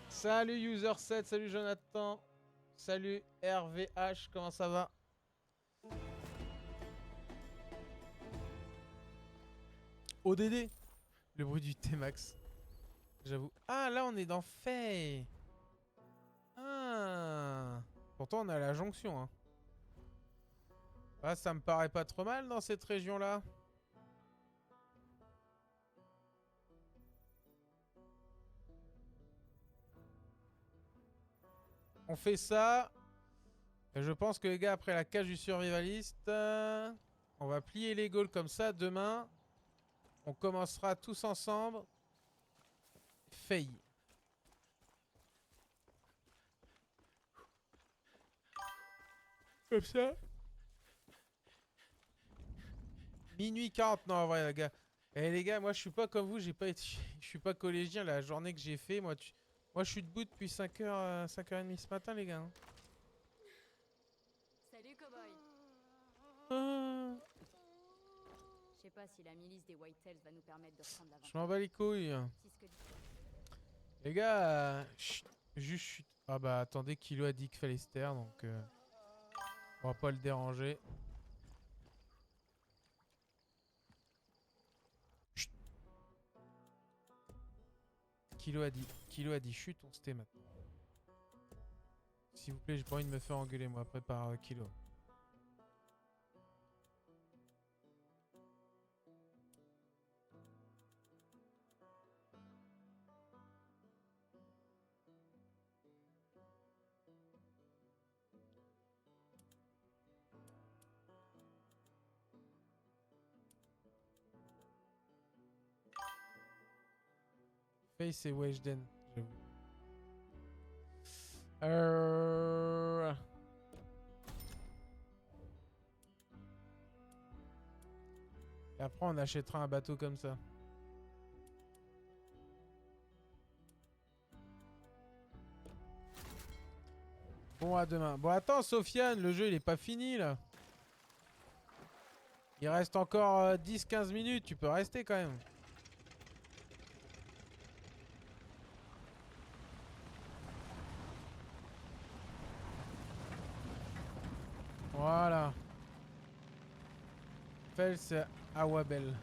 Salut User7, salut Jonathan. Salut RVH, comment ça va? ODD. Le bruit du T-Max. J'avoue. Ah, là, on est dans Faye. Ah. Pourtant, on est à la jonction. Hein. Ah, ça me paraît pas trop mal dans cette région-là. On fait ça. Et je pense que les gars, après la cage du survivaliste, on va plier les Gaules comme ça. Demain, on commencera tous ensemble. Faye. Comme ça. Minuit 40, non en vrai les gars. Eh les gars, moi je suis pas comme vous, j'ai pas été... je suis pas collégien la journée que j'ai fait. Moi je suis debout depuis 5h, 5h30 ce matin les gars. Hein. Salut, cowboy. Ah. Je sais pas si la milice des Whitetails va nous permettre de reprendre l'avantage. Je m'en bats les couilles. Si ce que dit- Les gars, chut, juste chut. Ah bah attendez, Kilo a dit qu'il fallait se taire donc on va pas le déranger. Chut. Kilo a dit chut, on se tait maintenant. S'il vous plaît, j'ai pas envie de me faire engueuler moi après par Kilo. Face et Weshden, j'avoue. Et après on achètera un bateau comme ça. Bon à demain. Bon attends Sofiane, le jeu il est pas fini là. Il reste encore 10-15 minutes, tu peux rester quand même. Voilà. Fels Awabel.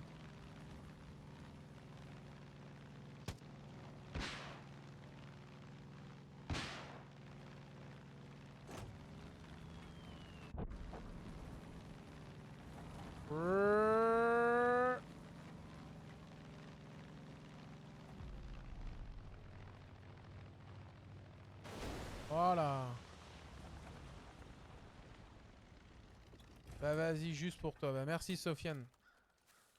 Voilà. Bah vas-y, juste pour toi. Bah merci Sofiane.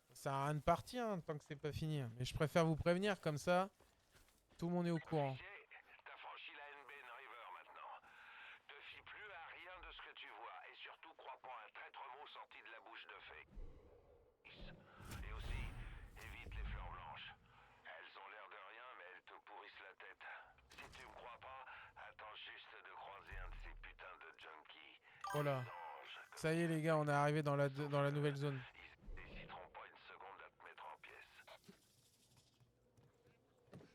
Ça sert à rien de partir hein, tant que c'est pas fini. Mais je préfère vous prévenir comme ça. Tout le monde est au courant. T'as franchi la NBN River maintenant. Te fie plus à rien de ce que tu vois et surtout crois pas un traître mot sorti de la bouche de fée. Et aussi, évite les fleurs blanches. Elles ont l'air de rien mais elles te pourrissent la tête. Si tu me crois pas, attends Voilà. Ça y est les gars, on est arrivé dans la nouvelle zone.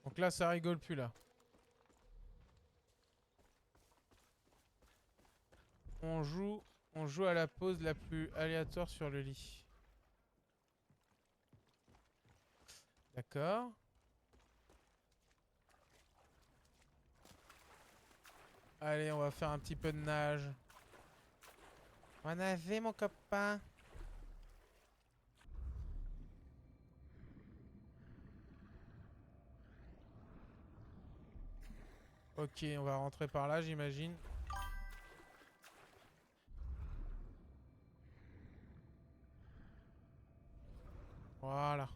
Donc là, ça rigole plus là. On joue à la pose la plus aléatoire sur le lit. D'accord. Allez, on va faire un petit peu de nage. On va nager, mon copain. Ok, on va rentrer par là, j'imagine. Voilà.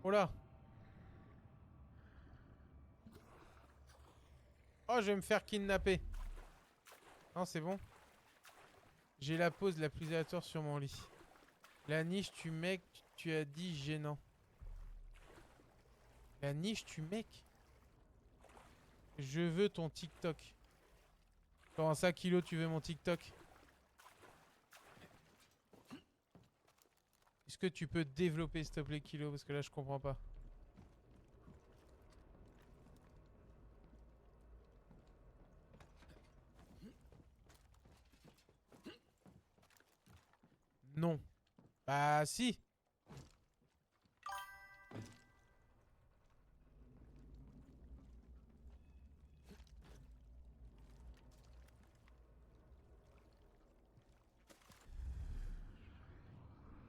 Oh là. Oh, je vais me faire kidnapper. Non, c'est bon. J'ai la pose la plus aléatoire sur mon lit. La niche, tu mec, tu as dit gênant. La niche, tu mec. Je veux ton TikTok. Comment ça, Kilo, tu veux mon TikTok? Est-ce que tu peux développer, s'il te plaît, Kilo? Parce que là, je comprends pas. Non. Bah, si.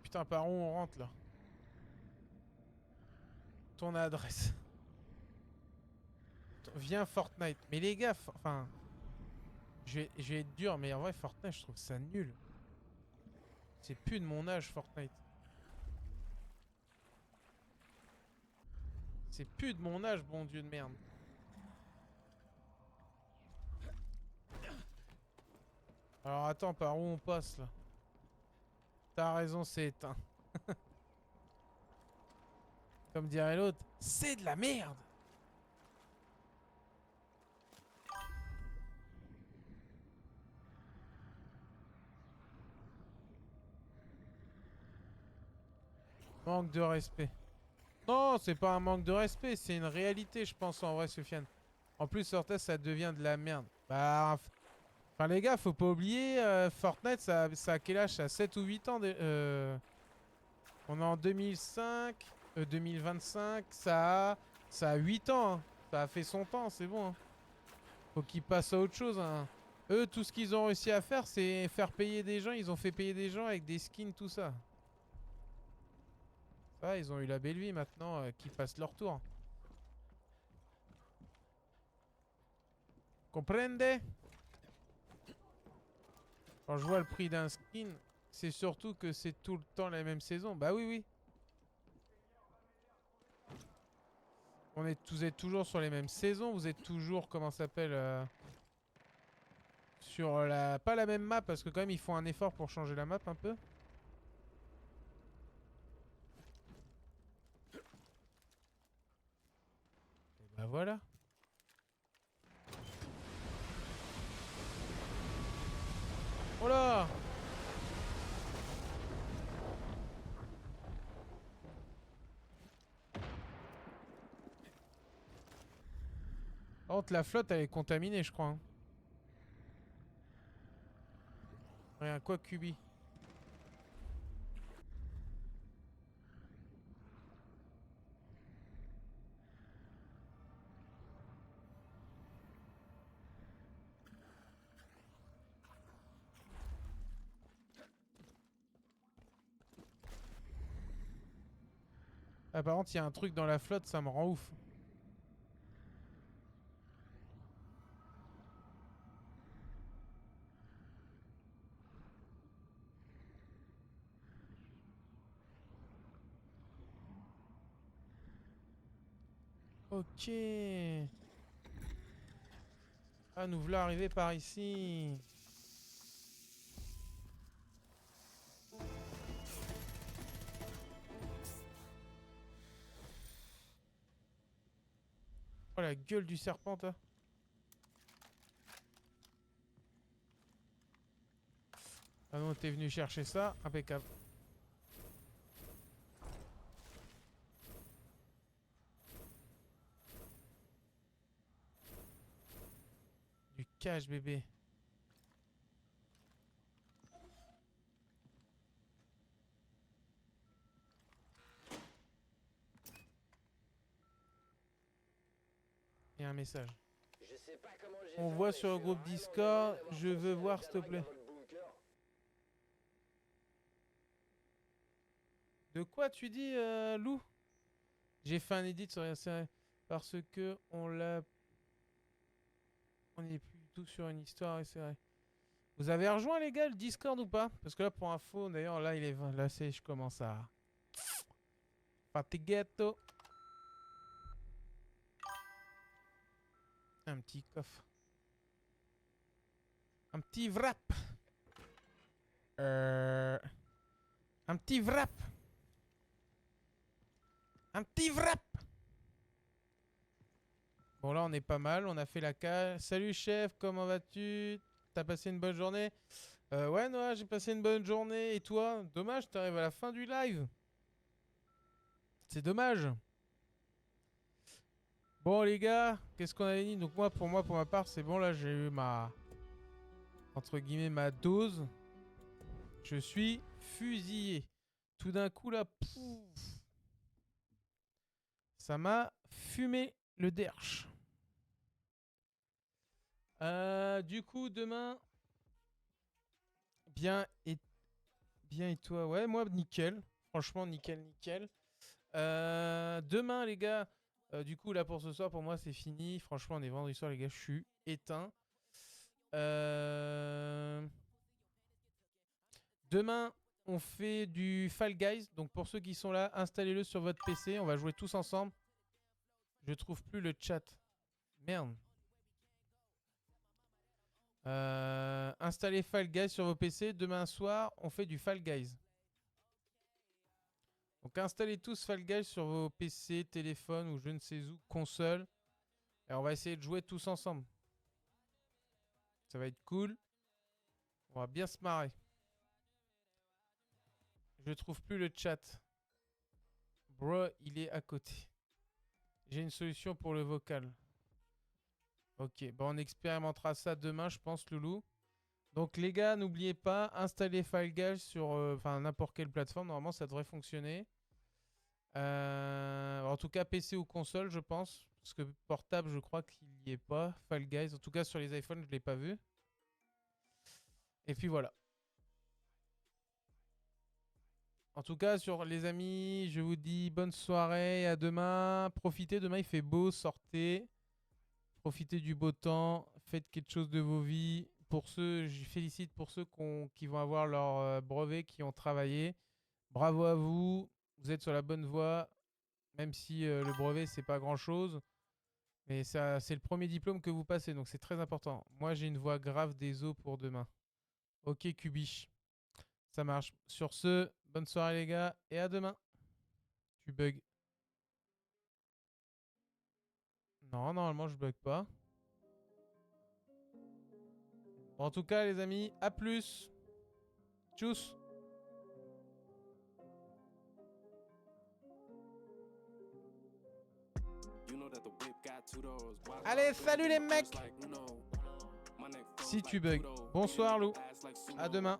Putain, par où on rentre, là? Ton adresse. Viens Fortnite. Mais les gars, enfin... Je vais être dur, mais en vrai, Fortnite, je trouve ça nul. C'est plus de mon âge, Fortnite. C'est plus de mon âge, bon Dieu de merde. Alors attends, par où on passe, là? T'as raison, c'est éteint. Comme dirait l'autre, c'est de la merde. Manque de respect. Non, c'est pas un manque de respect, c'est une réalité, je pense, en vrai, Sofiane. En plus, Fortnite, ça devient de la merde. Bah, enfin, les gars, faut pas oublier, Fortnite, ça a quel âge? Ça a 7 ou 8 ans. On est en 2005, 2025, ça a 8 ans. Hein. Ça a fait son temps, c'est bon. Hein. Faut qu'ils passent à autre chose. Hein. Eux, tout ce qu'ils ont réussi à faire, c'est faire payer des gens. Ils ont fait payer des gens avec des skins, tout ça. Ça, ils ont eu la belle vie maintenant, qu'ils fassent leur tour. Comprende? Quand je vois le prix d'un skin, c'est surtout que c'est tout le temps la même saison. Bah oui, oui. Vous êtes toujours sur les mêmes saisons. Vous êtes toujours, comment ça s'appelle sur la... Pas la même map, parce que quand même, ils font un effort pour changer la map un peu. Et bah voilà. Oh là! Par contre, la flotte, elle est contaminée, je crois. Hein. Rien, quoi, Kubi? Ah, par contre, il y a un truc dans la flotte, ça me rend ouf. Ok. Ah, nous voilà arrivés par ici. Oh la gueule du serpent, toi. Ah non, t'es venu chercher ça. Impeccable. Du cash, bébé. Et un message. Je sais pas comment j'ai On fait, voit mais sur le je suis groupe vraiment Discord. désolé d'avoir Je veux forcé voir, la s'il te galerie plaît. dans votre bunker. De quoi tu dis, Lou? J'ai fait un edit sur la série parce que on est plus du tout sur une histoire et c'est vrai. Vous avez rejoint les gars le Discord ou pas? Parce que là pour info, d'ailleurs là il est là c'est je commence à fatiguetto. Un petit coffre. Un petit wrap. Un petit wrap. Un petit wrap. Bon là on est pas mal, on a fait la cale. Salut chef, comment vas-tu? T'as passé une bonne journée? Ouais Noah, j'ai passé une bonne journée. Et toi? Dommage, t'arrives à la fin du live. C'est dommage. Bon les gars, qu'est-ce qu'on avait dit? Donc pour ma part, c'est bon là, j'ai eu ma entre guillemets ma dose. Je suis fusillé. Tout d'un coup là, pouf, ça m'a fumé le derche. Du coup demain, bien et toi? Ouais, moi nickel. Franchement nickel. Demain les gars, du coup là pour ce soir pour moi c'est fini. Franchement on est vendredi soir les gars, je suis éteint. Demain on fait du Fall Guys. Donc pour ceux qui sont là, installez-le sur votre PC. On va jouer tous ensemble. Je trouve plus le chat. Merde. Installez Fall Guys sur vos PC. Demain soir on fait du Fall Guys. Donc installez tous Fall Guys sur vos PC, téléphones ou je ne sais où, console. Et on va essayer de jouer tous ensemble. Ça va être cool. On va bien se marrer. Je trouve plus le chat. Bro, il est à côté. J'ai une solution pour le vocal. Ok, bon on expérimentera ça demain je pense Loulou. Donc les gars, n'oubliez pas, installez Fall Guys sur n'importe quelle plateforme. Normalement ça devrait fonctionner. En tout cas PC ou console je pense. Parce que portable je crois qu'il n'y est pas. Fall Guys, en tout cas sur les iPhones je ne l'ai pas vu. Et puis voilà. En tout cas sur les amis, je vous dis bonne soirée, à demain. Profitez, demain il fait beau, sortez. Profitez du beau temps, faites quelque chose de vos vies. Pour ceux, je félicite pour ceux qui vont avoir leur brevet, qui ont travaillé. Bravo à vous, vous êtes sur la bonne voie. Même si le brevet c'est pas grand chose. Mais ça, c'est le premier diplôme que vous passez, donc c'est très important. Moi j'ai une voix grave des os pour demain. Ok Cubiche, ça marche. Sur ce, bonne soirée les gars, et à demain. Tu bugs. Non, normalement je bug pas. Bon, en tout cas les amis, à plus. Tchuss. Allez, salut les mecs. Si tu bugs. Bonsoir Lou. À demain.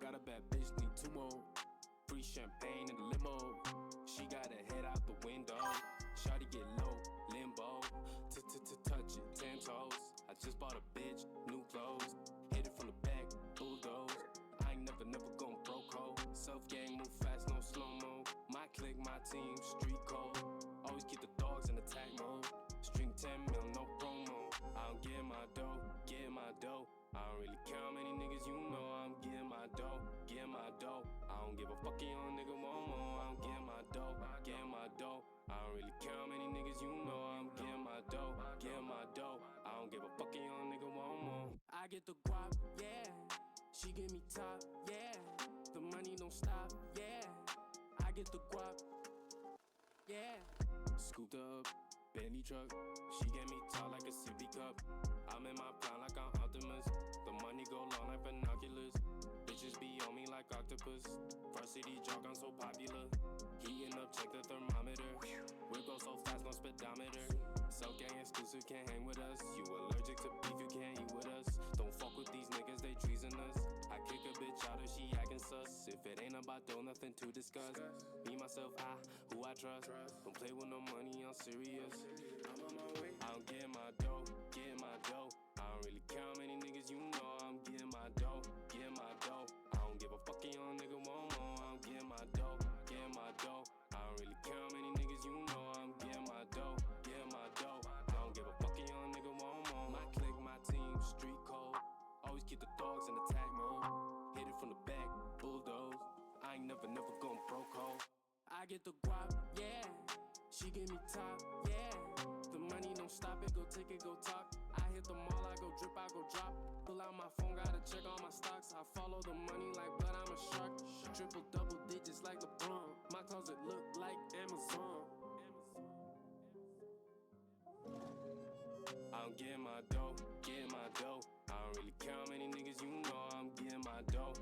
Team street code, always keep the dogs in attack mode. String 10 mil, no promo. I don't get my dough, get my dough. I don't really care how many niggas you know. I'm getting my dough, get my dough. I don't give a fuck if young nigga want more. I'm getting my dough, getting my dough. I don't really care how many niggas you know. I'm getting my dough, getting my dough. I don't give a fuck if young nigga want more. I get the guap, yeah. She give me top, yeah. The money don't stop, yeah. I get the guap. Yeah, scooped up, Bentley truck. She get me tall like a sippy cup. I'm in my prime like I'm Optimus. The money go long like binoculars. Bitches be on me like octopus. Varsity jock, I'm so popular. Heating up, check the thermometer. Whip go so fast, no speedometer. So gang exclusive, can't hang with us. You allergic to beef, you can't eat with us. Don't fuck with these niggas, they treasonous. I kick a bitch out if she acting sus. If it ain't about dough, nothing to discuss. Me, myself, who I trust. Don't play with no money, I'm serious. I'm on my way. I don't get my dough, get my dough. I don't really care how many niggas you know. I'm getting my dough, get my dough. I don't give a fuck, young nigga want more. I'm getting my dough, get my dough. I don't really care how many niggas you know. I'm getting my dough, get my dough. I don't give a fuck, young nigga want more. My clique, my team, street code. Always keep the dogs in attack mode. Hit it from the back, bulldoze. I ain't never gon' broke hole. I get the guap, yeah. She give me top, yeah. The money don't stop it, go take it, go talk. I hit the mall, I go drip, I go drop. Pull out my phone, gotta check all my stocks. I follow the money like blood, I'm a shark. Triple double digits like LeBron. My closet look like Amazon. I don't get my dough, get my dough. I don't really care how many niggas you know. I'm getting my dough,